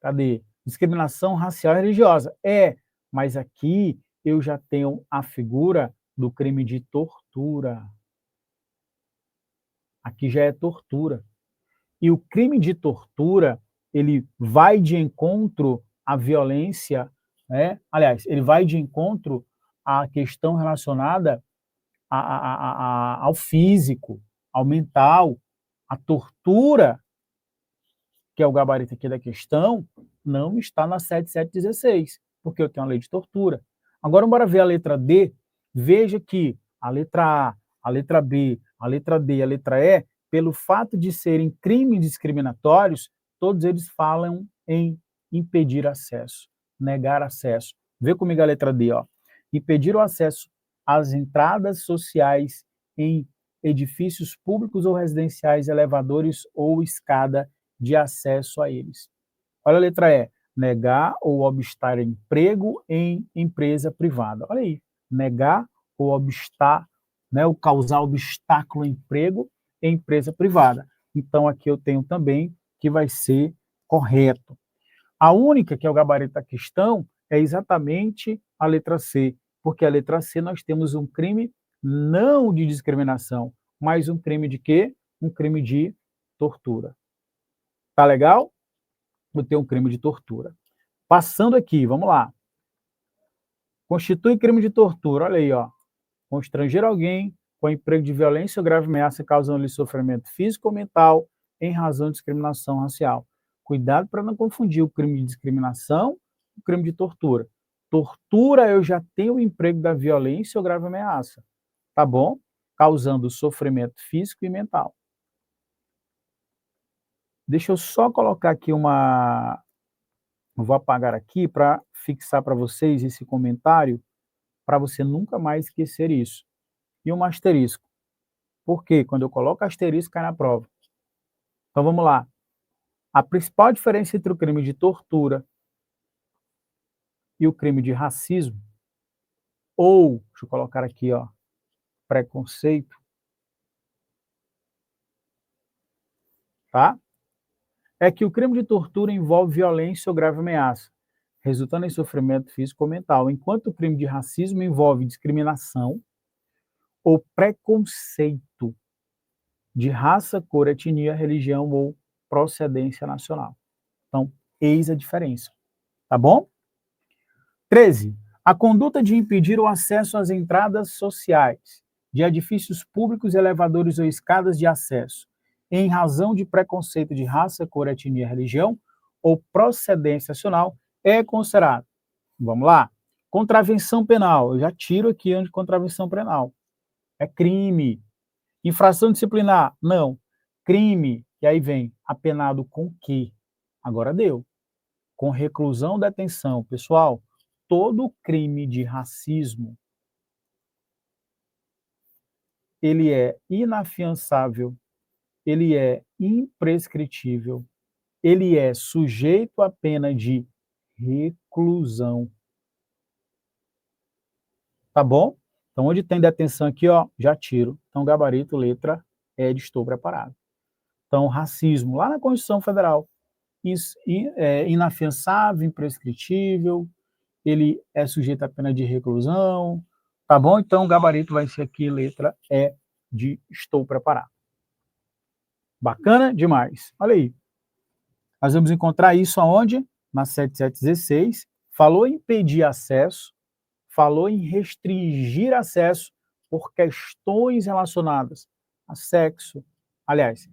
cadê? Discriminação racial e religiosa. Mas aqui eu já tenho a figura do crime de tortura. Aqui já é tortura. E o crime de tortura, ele vai de encontro à violência, né? Aliás, ele vai de encontro à questão relacionada ao físico, ao mental. A tortura, que é o gabarito aqui da questão, não está na 7716, porque eu tenho a lei de tortura. Agora, bora ver a letra D. Veja que a letra A, a letra B, a letra D e a letra E, pelo fato de serem crimes discriminatórios, todos eles falam em impedir acesso, negar acesso. Vê comigo a letra D, ó. Impedir o acesso às entradas sociais em edifícios públicos ou residenciais, elevadores ou escada de acesso a eles. Olha a letra E. Negar ou obstar emprego em empresa privada. Olha aí. Negar ou obstar, né, ou causar obstáculo ao emprego em empresa privada. Então, aqui eu tenho também que vai ser correto. A única, que é o gabarito da questão, é exatamente a letra C, porque a letra C nós temos um crime não de discriminação, mas um crime de quê? Um crime de tortura. Tá legal? Eu tenho um crime de tortura. Passando aqui, vamos lá. Constitui crime de tortura, olha aí, ó. Constranger alguém com emprego de violência ou grave ameaça causando-lhe sofrimento físico ou mental em razão de discriminação racial. Cuidado para não confundir o crime de discriminação com o crime de tortura. Tortura, eu já tenho o emprego da violência ou grave ameaça, tá bom? Causando sofrimento físico e mental. Deixa eu só colocar aqui uma... Eu vou apagar aqui para fixar para vocês esse comentário, para você nunca mais esquecer isso. E um asterisco. Por quê? Quando eu coloco asterisco, cai na prova. Então vamos lá. A principal diferença entre o crime de tortura e o crime de racismo, ou, deixa eu colocar aqui, ó, preconceito, tá? É que o crime de tortura envolve violência ou grave ameaça, resultando em sofrimento físico ou mental, enquanto o crime de racismo envolve discriminação ou preconceito de raça, cor, etnia, religião ou procedência nacional. Então, eis a diferença. Tá bom? 13. A conduta de impedir o acesso às entradas sociais de edifícios públicos, elevadores ou escadas de acesso, em razão de preconceito de raça, cor, etnia, religião ou procedência nacional, é considerado. Vamos lá. Contravenção penal. Eu já tiro aqui onde contravenção penal. É crime. Infração disciplinar? Não. Crime. E aí vem, apenado com quê? Agora deu. Com reclusão, detenção. Pessoal, todo crime de racismo, ele é inafiançável, ele é imprescritível, ele é sujeito à pena de reclusão. Tá bom? Então, onde tem detenção aqui, ó, já tiro. Então, gabarito, letra E de estou preparado. Então, racismo, lá na Constituição Federal, isso é inafiançável, imprescritível, ele é sujeito à pena de reclusão, tá bom? Então, o gabarito vai ser aqui, letra E de estou preparado. Bacana demais. Olha aí. Nós vamos encontrar isso aonde? Na 7716. Falou em impedir acesso, falou em restringir acesso por questões relacionadas a sexo, aliás,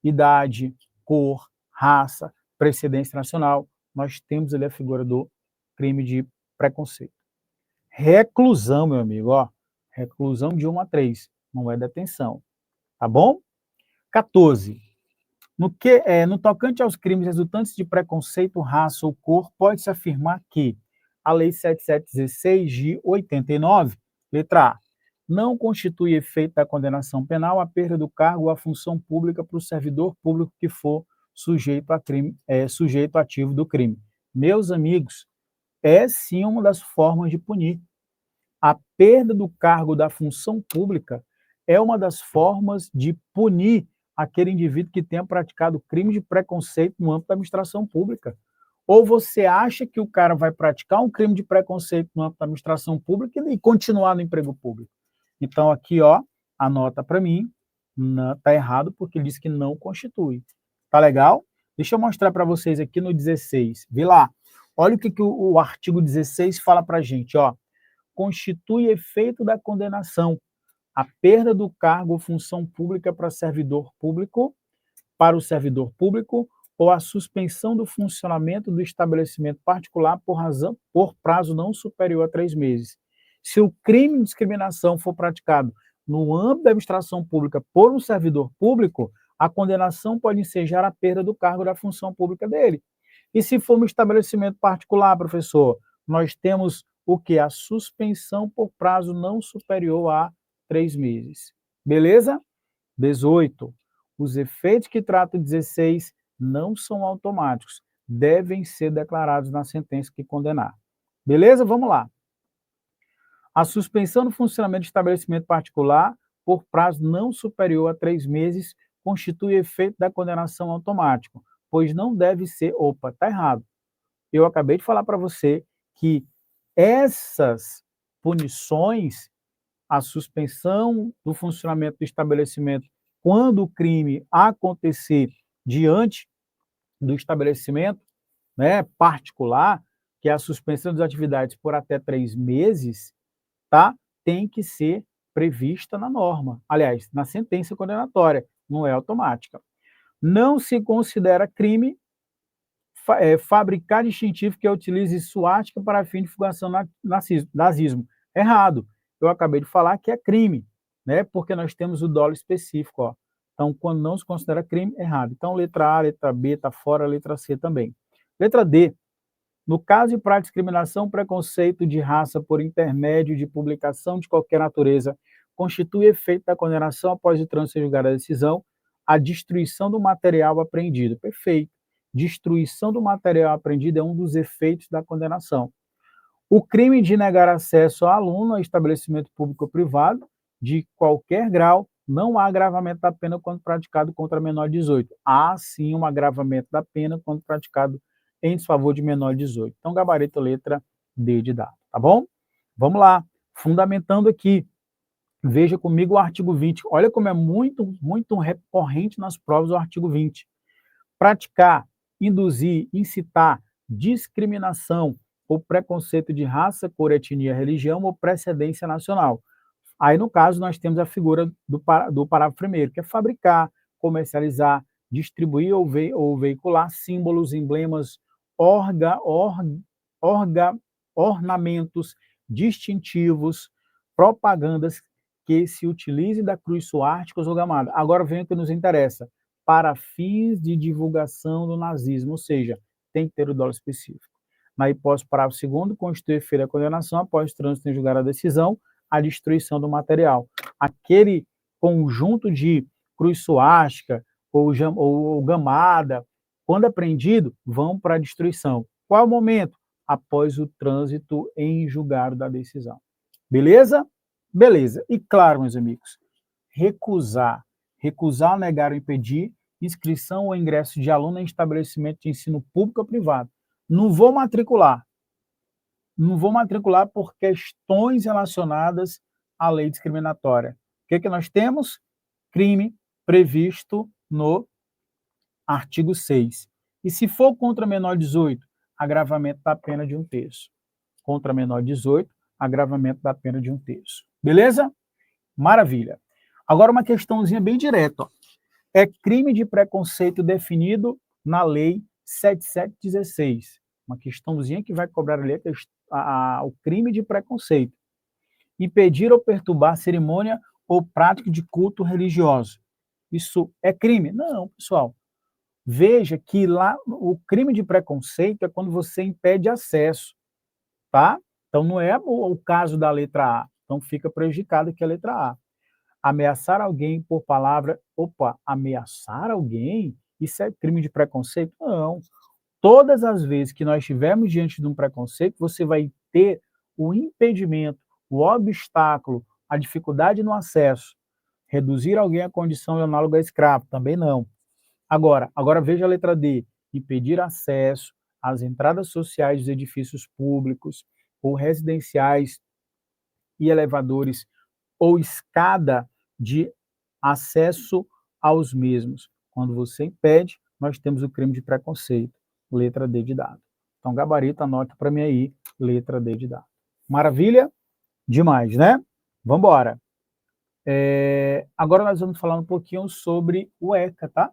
idade, cor, raça, precedência nacional. Nós temos ali a figura do crime de preconceito. Reclusão, meu amigo, ó. Reclusão de 1 a 3, não é detenção. Tá bom? 14. No tocante aos crimes resultantes de preconceito, raça ou cor, pode-se afirmar que a Lei 7716 de 89, letra A, não constitui efeito da condenação penal a perda do cargo ou a função pública para o servidor público que for sujeito ativo do crime. Meus amigos, é sim uma das formas de punir. A perda do cargo da função pública é uma das formas de punir aquele indivíduo que tenha praticado crime de preconceito no âmbito da administração pública. Ou você acha que o cara vai praticar um crime de preconceito no âmbito da administração pública e continuar no emprego público? Então, aqui, ó, anota para mim, está errado porque ele diz que não constitui. Tá legal? Deixa eu mostrar para vocês aqui no 16. Vê lá. Olha o que o artigo 16 fala para a gente, ó. Constitui efeito da condenação a perda do cargo ou função pública para o servidor público ou a suspensão do funcionamento do estabelecimento particular por prazo não superior a 3 meses. Se o crime de discriminação for praticado no âmbito da administração pública por um servidor público, a condenação pode ensejar a perda do cargo da função pública dele. E se for um estabelecimento particular, professor, nós temos o que? A suspensão por prazo não superior a 3 meses. Beleza? 18. Os efeitos que trata 16 não são automáticos, devem ser declarados na sentença que condenar. Beleza? Vamos lá. A suspensão do funcionamento de estabelecimento particular por prazo não superior a 3 meses constitui efeito da condenação automático, pois não deve ser... Opa, está errado. Eu acabei de falar para você que essas punições, a suspensão do funcionamento do estabelecimento quando o crime acontecer diante do estabelecimento, né, particular, que é a suspensão das atividades por até 3 meses, tá? Tem que ser prevista na norma. Aliás, na sentença condenatória, não é automática. Não se considera crime fabricar distintivo que utilize suástica para fim de divulgação nazismo. Errado. Eu acabei de falar que é crime, né? Porque nós temos o dolo específico, ó. Então, quando não se considera crime, errado. Então, letra A, letra B está fora, letra C também. Letra D. No caso de prática de discriminação, preconceito de raça por intermédio de publicação de qualquer natureza, constitui efeito da condenação após o trânsito ser julgada a decisão, a destruição do material apreendido. Perfeito. Destruição do material apreendido é um dos efeitos da condenação. O crime de negar acesso ao aluno a estabelecimento público ou privado, de qualquer grau, não há agravamento da pena quando praticado contra menor de 18. Há, sim, um agravamento da pena quando praticado em desfavor de menor de 18. Então, gabarito letra D de dado, tá bom? Vamos lá, fundamentando aqui. Veja comigo o artigo 20. Olha como é muito, muito recorrente nas provas o artigo 20. Praticar, induzir, incitar discriminação ou preconceito de raça, cor, etnia, religião ou precedência nacional. Aí, no caso, nós temos a figura do parágrafo primeiro, que é fabricar, comercializar, distribuir ou veicular símbolos, emblemas, ornamentos distintivos, propagandas que se utilizem da cruz suástica ou gamada. Agora vem o que nos interessa, para fins de divulgação do nazismo, ou seja, tem que ter o dolo específico. Na hipótese do parágrafo segundo, constitui efeito da condenação após o trânsito em julgar a decisão, a destruição do material. Aquele conjunto de cruz suástica ou gamada, quando apreendido, vão para a destruição. Qual é o momento? Após o trânsito em julgado da decisão. Beleza? Beleza. E claro, meus amigos, recusar, negar ou impedir inscrição ou ingresso de aluno em estabelecimento de ensino público ou privado. Não vou matricular. Não vou matricular por questões relacionadas à lei discriminatória. O que nós temos? Crime previsto no artigo 6. E se for contra menor de 18, agravamento da pena de 1/3. Contra menor de 18, agravamento da pena de 1/3. Beleza? Maravilha. Agora uma questãozinha bem direta. Ó. É crime de preconceito definido na lei 7716. Uma questãozinha que vai cobrar ali o crime de preconceito. Impedir ou perturbar cerimônia ou prática de culto religioso. Isso é crime? Não, pessoal. Veja que lá o crime de preconceito é quando você impede acesso, tá? Então não é o caso da letra A. Então fica prejudicado aqui a letra A. Ameaçar alguém por palavra, ameaçar alguém? Isso é crime de preconceito? Não. Todas as vezes que nós estivermos diante de um preconceito, você vai ter o impedimento, o obstáculo, a dificuldade no acesso. Reduzir alguém à condição de análogo a escravo, também não. Agora veja a letra D, impedir acesso às entradas sociais dos edifícios públicos ou residenciais e elevadores ou escada de acesso aos mesmos. Quando você impede, nós temos o crime de preconceito, letra D de dado. Então, gabarito, anota para mim aí, letra D de dado. Maravilha? Demais, né? Vamos embora. Agora nós vamos falar um pouquinho sobre o ECA, tá?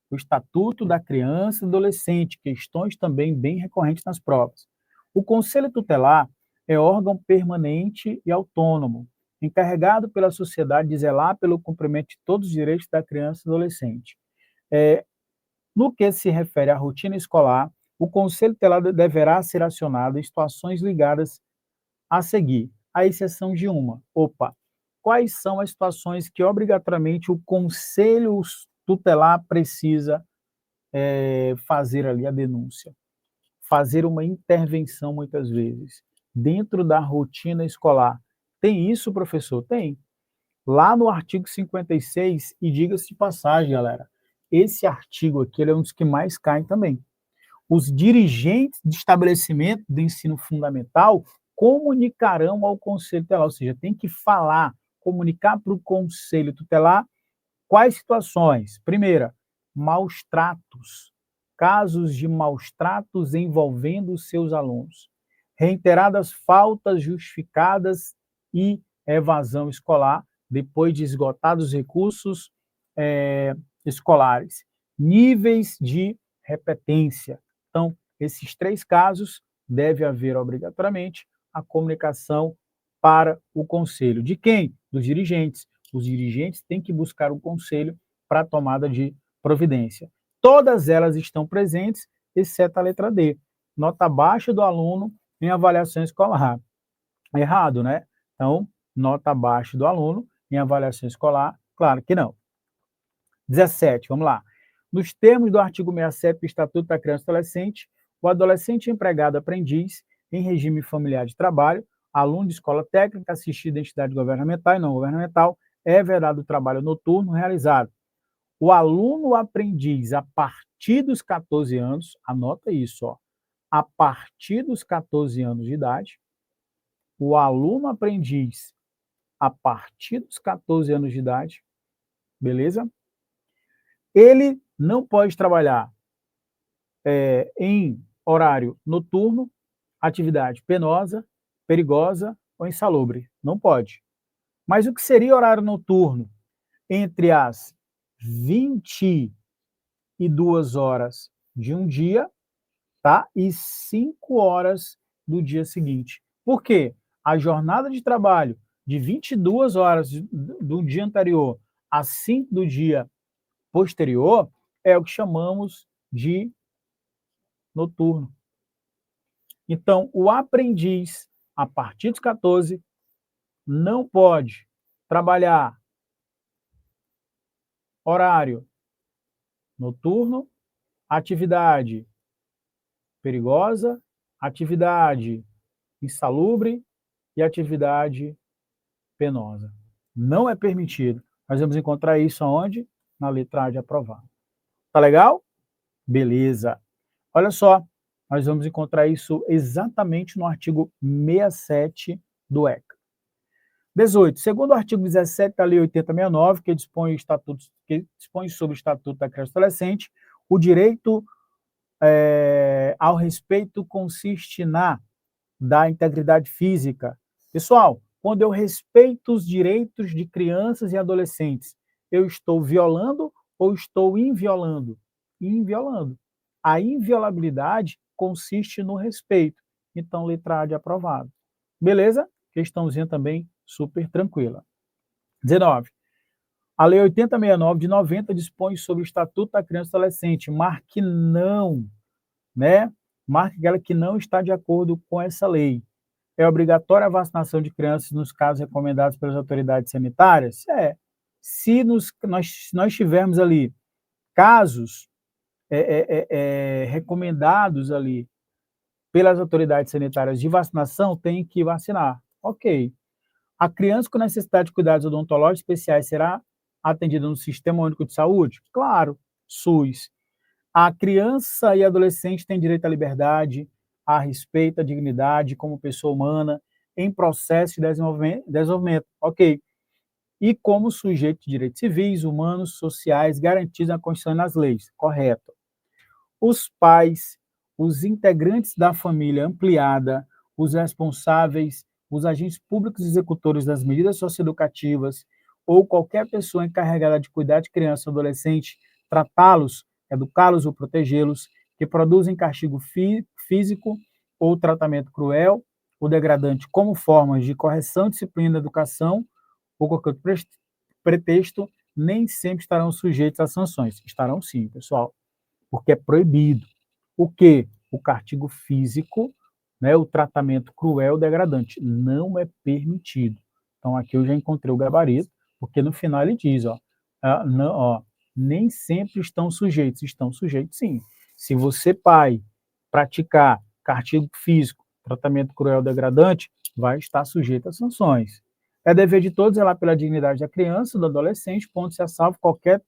O Estatuto da Criança e do Adolescente, questões também bem recorrentes nas provas. O Conselho Tutelar é órgão permanente e autônomo, encarregado pela sociedade de zelar pelo cumprimento de todos os direitos da criança e do adolescente. No que se refere à rotina escolar, o Conselho Tutelar deverá ser acionado em situações ligadas a seguir, à exceção de uma. Quais são as situações que obrigatoriamente o Conselho Tutelar precisa fazer ali a denúncia? Fazer uma intervenção, muitas vezes, dentro da rotina escolar. Tem isso, professor? Tem. Lá no artigo 56, e diga-se de passagem, galera, esse artigo aqui ele é um dos que mais caem também. Os dirigentes de estabelecimento de ensino fundamental comunicarão ao Conselho Tutelar, ou seja, tem que falar, comunicar para o Conselho Tutelar quais situações. Primeira, maus tratos, casos de maus tratos envolvendo seus alunos, reiteradas faltas justificadas e evasão escolar, depois de esgotados os recursos escolares, níveis de repetência. Então, esses 3 casos, deve haver obrigatoriamente a comunicação para o conselho. De quem? Dos dirigentes. Os dirigentes têm que buscar o conselho para a tomada de providência. Todas elas estão presentes, exceto a letra D. Nota baixa do aluno em avaliação escolar. Errado, né? Então, nota baixa do aluno em avaliação escolar, claro que não. 17, vamos lá. Nos termos do artigo 67 do Estatuto da Criança e Adolescente, o adolescente empregado aprendiz em regime familiar de trabalho, aluno de escola técnica, assistido a entidade governamental e não governamental, é vedado o trabalho noturno realizado. O aluno aprendiz a partir dos 14 anos, anota isso, ó, a partir dos 14 anos de idade, o aluno aprendiz a partir dos 14 anos de idade, beleza? Ele não pode trabalhar em horário noturno, atividade penosa, perigosa ou insalubre. Não pode. Mas o que seria horário noturno? Entre as 22 horas de um dia, tá? E 5 horas do dia seguinte. Por quê? A jornada de trabalho de 22 horas do dia anterior a 5 do dia posterior é o que chamamos de noturno. Então, o aprendiz, a partir dos 14, não pode trabalhar horário noturno, atividade perigosa, atividade insalubre e atividade penosa. Não é permitido. Nós vamos encontrar isso aonde? Na letra A de aprovar. Tá legal? Beleza. Olha só, nós vamos encontrar isso exatamente no artigo 67 do ECA. 18. Segundo o artigo 17 da Lei 8069, que dispõe sobre o Estatuto da Criança e do Adolescente, o direito ao respeito consiste da integridade física. Pessoal, quando eu respeito os direitos de crianças e adolescentes, eu estou violando ou estou inviolando? Inviolando. A inviolabilidade consiste no respeito. Então, letra A de aprovado. Beleza? Questãozinha também super tranquila. 19. A Lei 8069 de 90 dispõe sobre o Estatuto da Criança e do Adolescente. Marque não, né? Marque aquela que não está de acordo com essa lei. É obrigatória a vacinação de crianças nos casos recomendados pelas autoridades sanitárias? Se nós tivermos ali casos recomendados ali pelas autoridades sanitárias de vacinação, tem que vacinar. Ok. A criança com necessidade de cuidados odontológicos especiais será atendida no Sistema Único de Saúde? Claro, SUS. A criança e adolescente têm direito à liberdade, a respeito, à dignidade como pessoa humana em processo de desenvolvimento. Ok. E como sujeito de direitos civis, humanos, sociais, garantidos na Constituição e nas leis. Correto. Os pais, os integrantes da família ampliada, os responsáveis, os agentes públicos executores das medidas socioeducativas ou qualquer pessoa encarregada de cuidar de criança ou adolescente, tratá-los, educá-los ou protegê-los, que produzem castigo físico ou tratamento cruel ou degradante como formas de correção, disciplina, educação ou qualquer outro pretexto, nem sempre estarão sujeitos a sanções. Estarão sim, pessoal, porque é proibido. O quê? O castigo físico, né, o tratamento cruel, degradante, não é permitido. Então, aqui eu já encontrei o gabarito, porque no final ele diz, não, nem sempre estão sujeitos sim. Se você, pai, praticar castigo físico, tratamento cruel, degradante, vai estar sujeito a sanções. É dever de todos zelar pela dignidade da criança, do adolescente, pondo-se a salvo qualquer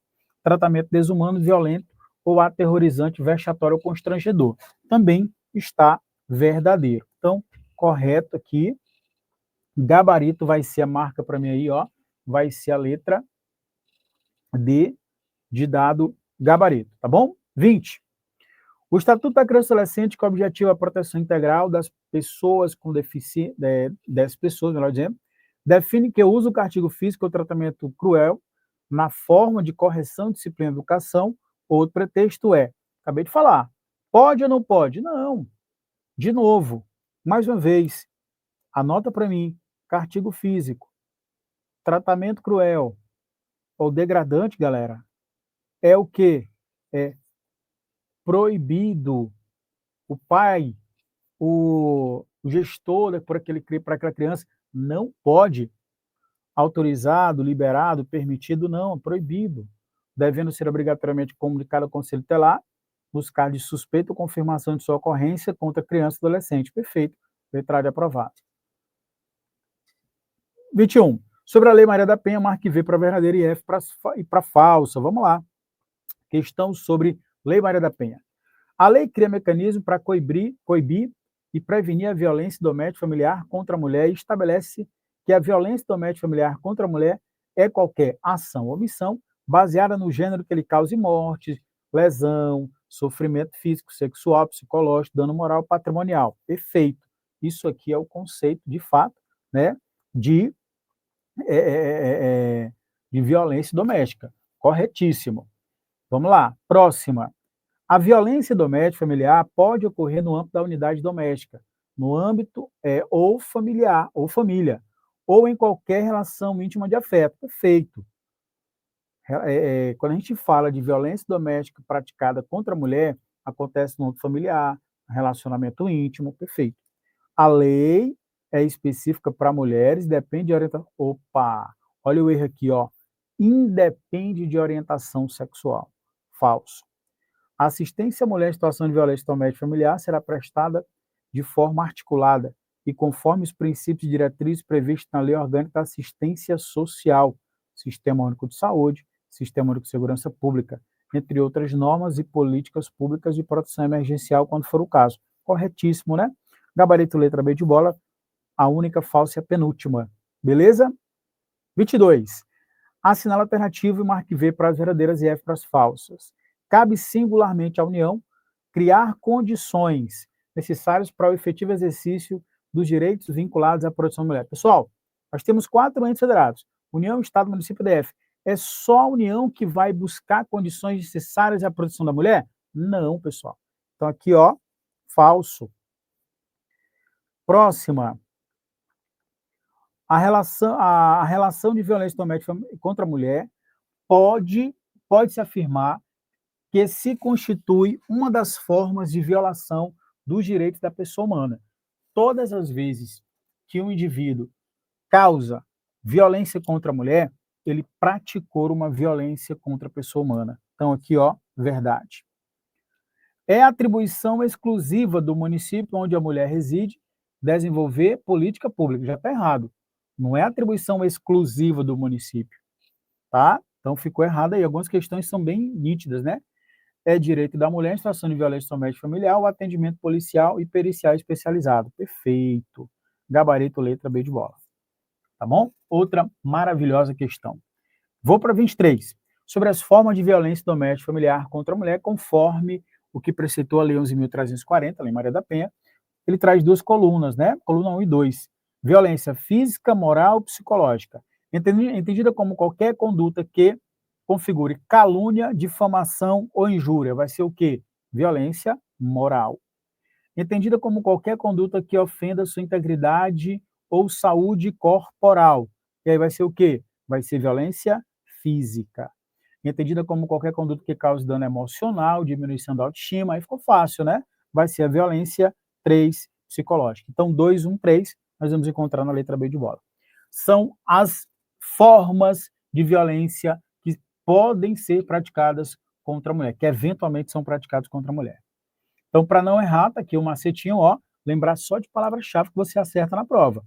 tratamento desumano, violento ou aterrorizante, vexatório ou constrangedor. Também está verdadeiro. Então, correto aqui, gabarito vai ser a marca para mim aí, vai ser a letra D de dado gabarito, tá bom? 20. O Estatuto da Criança e Adolescente, com o objetivo a proteção integral das pessoas com deficiência, das pessoas, melhor dizendo, define que o uso do castigo físico ou tratamento cruel na forma de correção, disciplina e educação, outro pretexto acabei de falar, pode ou não pode? Não. De novo, mais uma vez, anota para mim, castigo físico, tratamento cruel ou degradante, galera, é o quê? É proibido. O pai, o gestor para aquela criança não pode, autorizado, liberado, permitido, não, proibido, devendo ser obrigatoriamente comunicado ao Conselho Tutelar, buscar de suspeita ou confirmação de sua ocorrência contra criança e adolescente. Perfeito, letrado e aprovado. 21. Sobre a Lei Maria da Penha, marque V para verdadeira e F para falsa. Vamos lá. Questão sobre Lei Maria da Penha. A lei cria mecanismo para coibir e prevenir a violência doméstica familiar contra a mulher e estabelece que a violência doméstica familiar contra a mulher é qualquer ação ou omissão baseada no gênero que lhe cause morte, lesão, sofrimento físico, sexual, psicológico, dano moral, patrimonial. Perfeito. Isso aqui é o conceito, de fato, né, de violência doméstica. Corretíssimo. Vamos lá. Próxima. A violência doméstica familiar pode ocorrer no âmbito da unidade doméstica, no âmbito ou familiar, ou família, ou em qualquer relação íntima de afeto. Perfeito. Quando a gente fala de violência doméstica praticada contra a mulher, acontece no âmbito familiar, relacionamento íntimo, perfeito. A lei é específica para mulheres, depende de orientação. Opa! Olha o erro aqui, independe de orientação sexual. Falso. A assistência à mulher em situação de violência doméstica familiar será prestada de forma articulada e conforme os princípios e diretrizes previstos na Lei Orgânica da Assistência Social, Sistema Único de Saúde, Sistema Único de Segurança Pública, entre outras normas e políticas públicas de proteção emergencial, quando for o caso. Corretíssimo, né? Gabarito letra B de bola, a única falsa é a penúltima. Beleza? 22. Assinala a alternativa e marque V para as verdadeiras e F para as falsas. Cabe singularmente à União criar condições necessárias para o efetivo exercício dos direitos vinculados à proteção da mulher. Pessoal, nós temos 4 entes federados, União, Estado, Município e DF. É só a União que vai buscar condições necessárias à proteção da mulher? Não, pessoal. Então aqui, falso. Próxima. A relação de violência doméstica contra a mulher pode-se afirmar que se constitui uma das formas de violação dos direitos da pessoa humana. Todas as vezes que um indivíduo causa violência contra a mulher, ele praticou uma violência contra a pessoa humana. Então, aqui, verdade. É atribuição exclusiva do município onde a mulher reside desenvolver política pública. Já está errado. Não é atribuição exclusiva do município, tá? Então ficou errado aí. Algumas questões são bem nítidas, né? É direito da mulher em situação de violência doméstica familiar, o atendimento policial e pericial especializado. Perfeito. Gabarito, letra B de bola. Tá bom? Outra maravilhosa questão. Vou para 23. Sobre as formas de violência doméstica familiar contra a mulher, conforme o que preceitou a Lei 11.340, a Lei Maria da Penha, ele traz duas colunas, né? Coluna 1 e 2. Violência física, moral, psicológica. Entendida como qualquer conduta que configure calúnia, difamação ou injúria. Vai ser o quê? Violência moral. Entendida como qualquer conduta que ofenda sua integridade ou saúde corporal. E aí vai ser o quê? Vai ser violência física. Entendida como qualquer conduta que cause dano emocional, diminuição da autoestima. Aí ficou fácil, né? Vai ser a violência 3 psicológica. Então, 2, 1, 3, nós vamos encontrar na letra B de bola. São as formas de violência que podem ser praticadas contra a mulher, que eventualmente são praticadas contra a mulher. Então, para não errar, tá aqui o macetinho, ó, lembrar só de palavras-chave que você acerta na prova.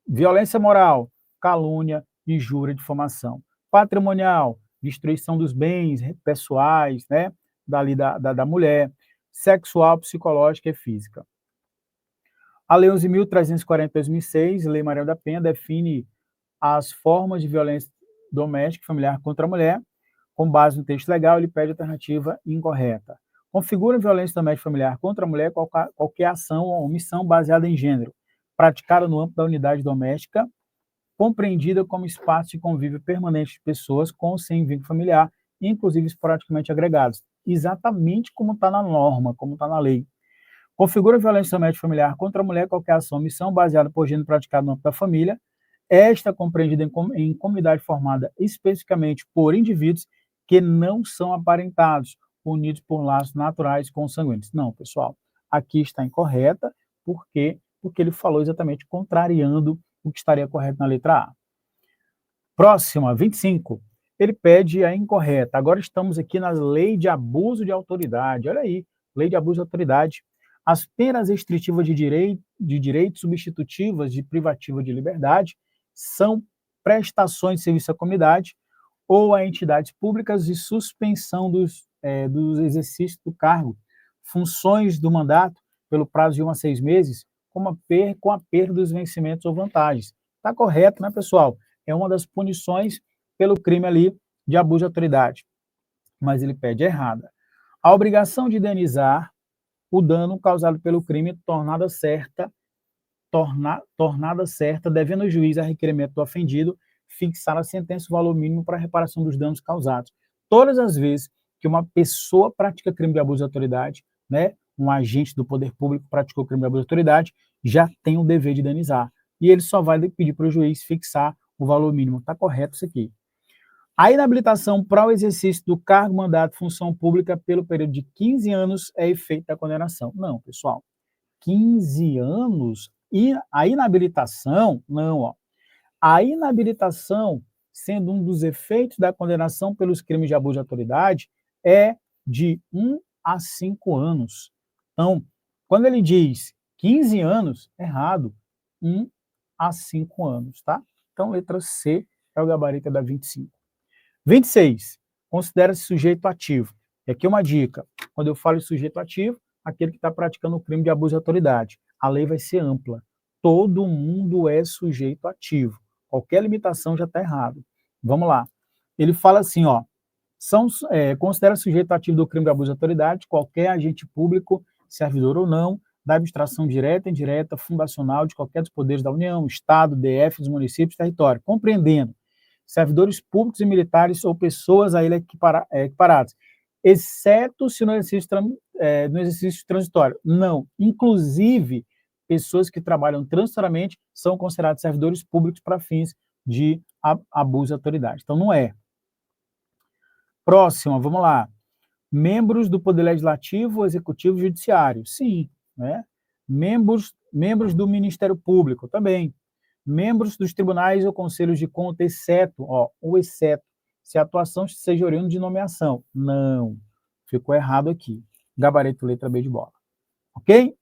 Violência moral, calúnia, injúria, difamação. Patrimonial, destruição dos bens pessoais, né, da mulher. Sexual, psicológica e física. A Lei 11.340 de 2006, Lei Maria da Penha, define as formas de violência doméstica e familiar contra a mulher. Com base no texto legal, ele pede alternativa incorreta. Configura violência doméstica e familiar contra a mulher qualquer ação ou omissão baseada em gênero, praticada no âmbito da unidade doméstica, compreendida como espaço de convívio permanente de pessoas com ou sem vínculo familiar, inclusive esporadicamente agregados. Exatamente como está na norma, como está na lei. Configura violência doméstica familiar contra a mulher qualquer ação ou omissão baseada por gênero praticado no âmbito da família, esta compreendida em comunidade formada especificamente por indivíduos que não são aparentados, unidos por laços naturais consanguíneos. Não, pessoal, aqui está incorreta, por quê? Porque ele falou exatamente contrariando o que estaria correto na letra A. Próxima, 25. Ele pede a incorreta. Agora estamos aqui na lei de abuso de autoridade. Olha aí, lei de abuso de autoridade. As penas restritivas de direito substitutivas de privativa de liberdade são prestações de serviço à comunidade ou a entidades públicas de suspensão dos exercícios do cargo, funções do mandato pelo prazo de 1 a 6 meses, com a perda dos vencimentos ou vantagens. Está correto, né, pessoal? É uma das punições pelo crime ali de abuso de autoridade. Mas ele pede errada. A obrigação de indenizar o dano causado pelo crime tornada certa, devendo o juiz, a requerimento do ofendido, fixar a sentença o valor mínimo para a reparação dos danos causados. Todas as vezes que uma pessoa pratica crime de abuso de autoridade, né, um agente do poder público praticou crime de abuso de autoridade, já tem o dever de indenizar. E ele só vai pedir para o juiz fixar o valor mínimo. Está correto isso aqui. A inabilitação para o exercício do cargo, mandato, função pública pelo período de 15 anos é efeito da condenação. Não, pessoal. 15 anos? E a inabilitação, não, ó. A inabilitação, sendo um dos efeitos da condenação pelos crimes de abuso de autoridade, é de 1 a 5 anos. Então, quando ele diz 15 anos, errado. 1 a 5 anos, tá? Então, letra C é o gabarito da 25. 26. Considera-se sujeito ativo. E aqui uma dica. Quando eu falo em sujeito ativo, aquele que está praticando o crime de abuso de autoridade. A lei vai ser ampla. Todo mundo é sujeito ativo. Qualquer limitação já está errado. Vamos lá. Ele fala assim, ó, considera sujeito ativo do crime de abuso de autoridade qualquer agente público, servidor ou não, da administração direta, indireta, fundacional de qualquer dos poderes da União, Estado, DF, dos municípios, território, compreendendo servidores públicos e militares ou pessoas a ele equiparadas, exceto se no exercício transitório. Não, inclusive, pessoas que trabalham transitoriamente são consideradas servidores públicos para fins de abuso de autoridade. Então, não é. Próxima, vamos lá. Membros do Poder Legislativo, Executivo e Judiciário. Sim, né? Membros do Ministério Público, também. Membros dos tribunais ou conselhos de conta, exceto, se a atuação seja oriunda de nomeação. Não, ficou errado aqui. gabarito letra B de bola. Ok?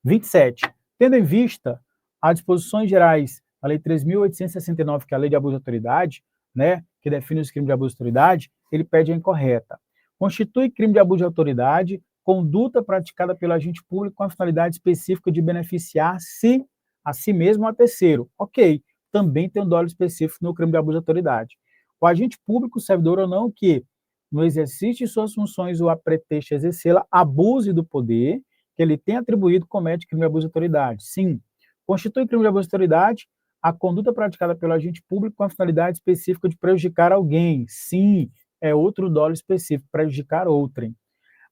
27. Tendo em vista as disposições gerais da Lei 3.869, que é a Lei de Abuso de Autoridade, né, que define os crimes de abuso de autoridade, ele pede a incorreta. Constitui crime de abuso de autoridade conduta praticada pelo agente público com a finalidade específica de beneficiar-se a si mesmo ou a terceiro. Ok, também tem um dolo específico no crime de abuso de autoridade. O agente público, servidor ou não, que, no exercício de suas funções ou a pretexto de exercê-la, abuse do poder que ele tem atribuído, comete crime de abuso de autoridade. Sim, constitui crime de abuso de autoridade a conduta praticada pelo agente público com a finalidade específica de prejudicar alguém. Sim, é outro dolo específico, prejudicar outrem.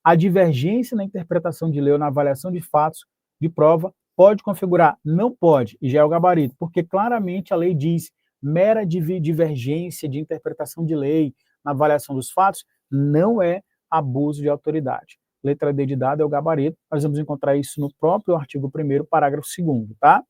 A divergência na interpretação de lei ou na avaliação de fatos de prova pode configurar? Não pode, e já é o gabarito, porque claramente a lei diz mera divergência de interpretação de lei na avaliação dos fatos não é abuso de autoridade. Letra D de dado é o gabarito, nós vamos encontrar isso no próprio artigo 1º, parágrafo 2º, tá?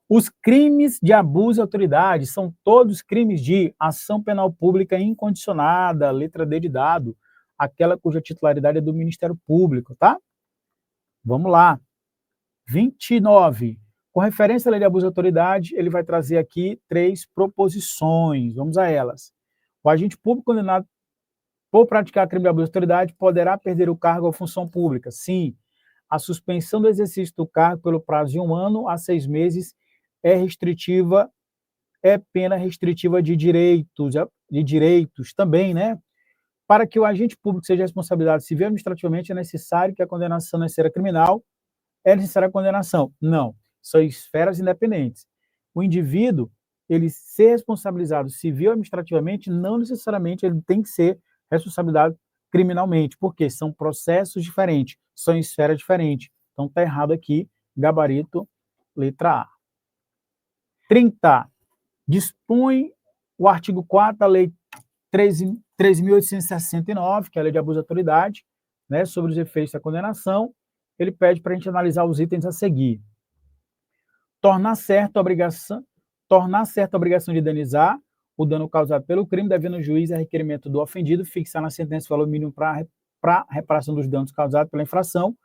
Os crimes de abuso de autoridade são todos crimes de ação penal pública incondicionada, letra D de dado, aquela cuja titularidade é do Ministério Público, tá? Vamos lá. 29. Com referência à lei de abuso de autoridade, ele vai trazer aqui 3 proposições. Vamos a elas. O agente público condenado por praticar crime de abuso de autoridade poderá perder o cargo ou função pública. Sim. A suspensão do exercício do cargo pelo prazo de 1 ano a 6 meses é restritiva, é pena restritiva de direitos também, né? Para que o agente público seja responsabilizado civil e administrativamente, é necessário que a condenação na esfera criminal é necessária a condenação. Não, são esferas independentes. O indivíduo, ele ser responsabilizado civil e administrativamente, não necessariamente ele tem que ser responsabilizado criminalmente, porque são processos diferentes, são esferas diferentes. Então está errado aqui, gabarito, letra A. 30. Dispõe o artigo 4º da Lei 13.869, que é a Lei de Abuso de Autoridade, né, sobre os efeitos da condenação. Ele pede para a gente analisar os itens a seguir. Tornar certa a obrigação de indenizar o dano causado pelo crime, devendo o juiz, a requerimento do ofendido, fixar na sentença o valor mínimo para a reparação dos danos causados pela infração.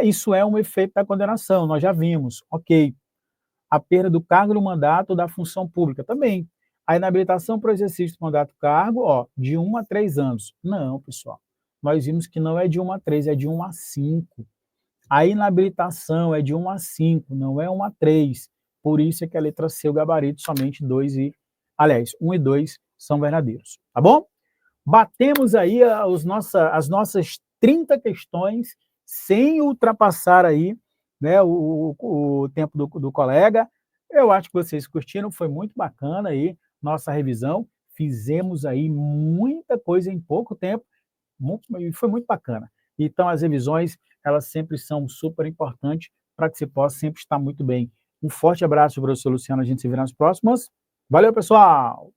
Isso é um efeito da condenação, nós já vimos, ok. A perda do cargo, do mandato ou da função pública também. A inabilitação para o exercício do mandato cargo, de 1 a 3 anos. Não, pessoal. Nós vimos que não é de 1 a 3, é de 1 a 5. A inabilitação é de 1 a 5, não é 1 a 3. Por isso é que a letra C, o gabarito, somente 1 e 2 são verdadeiros. Tá bom? Batemos aí as nossas 30 questões sem ultrapassar aí, né, o tempo do colega. Eu acho que vocês curtiram, foi muito bacana aí nossa revisão. Fizemos aí muita coisa em pouco tempo, e foi muito bacana. Então, as revisões, elas sempre são super importantes para que você possa sempre estar muito bem. Um forte abraço, professor Luciano, a gente se vê nas próximas. Valeu, pessoal!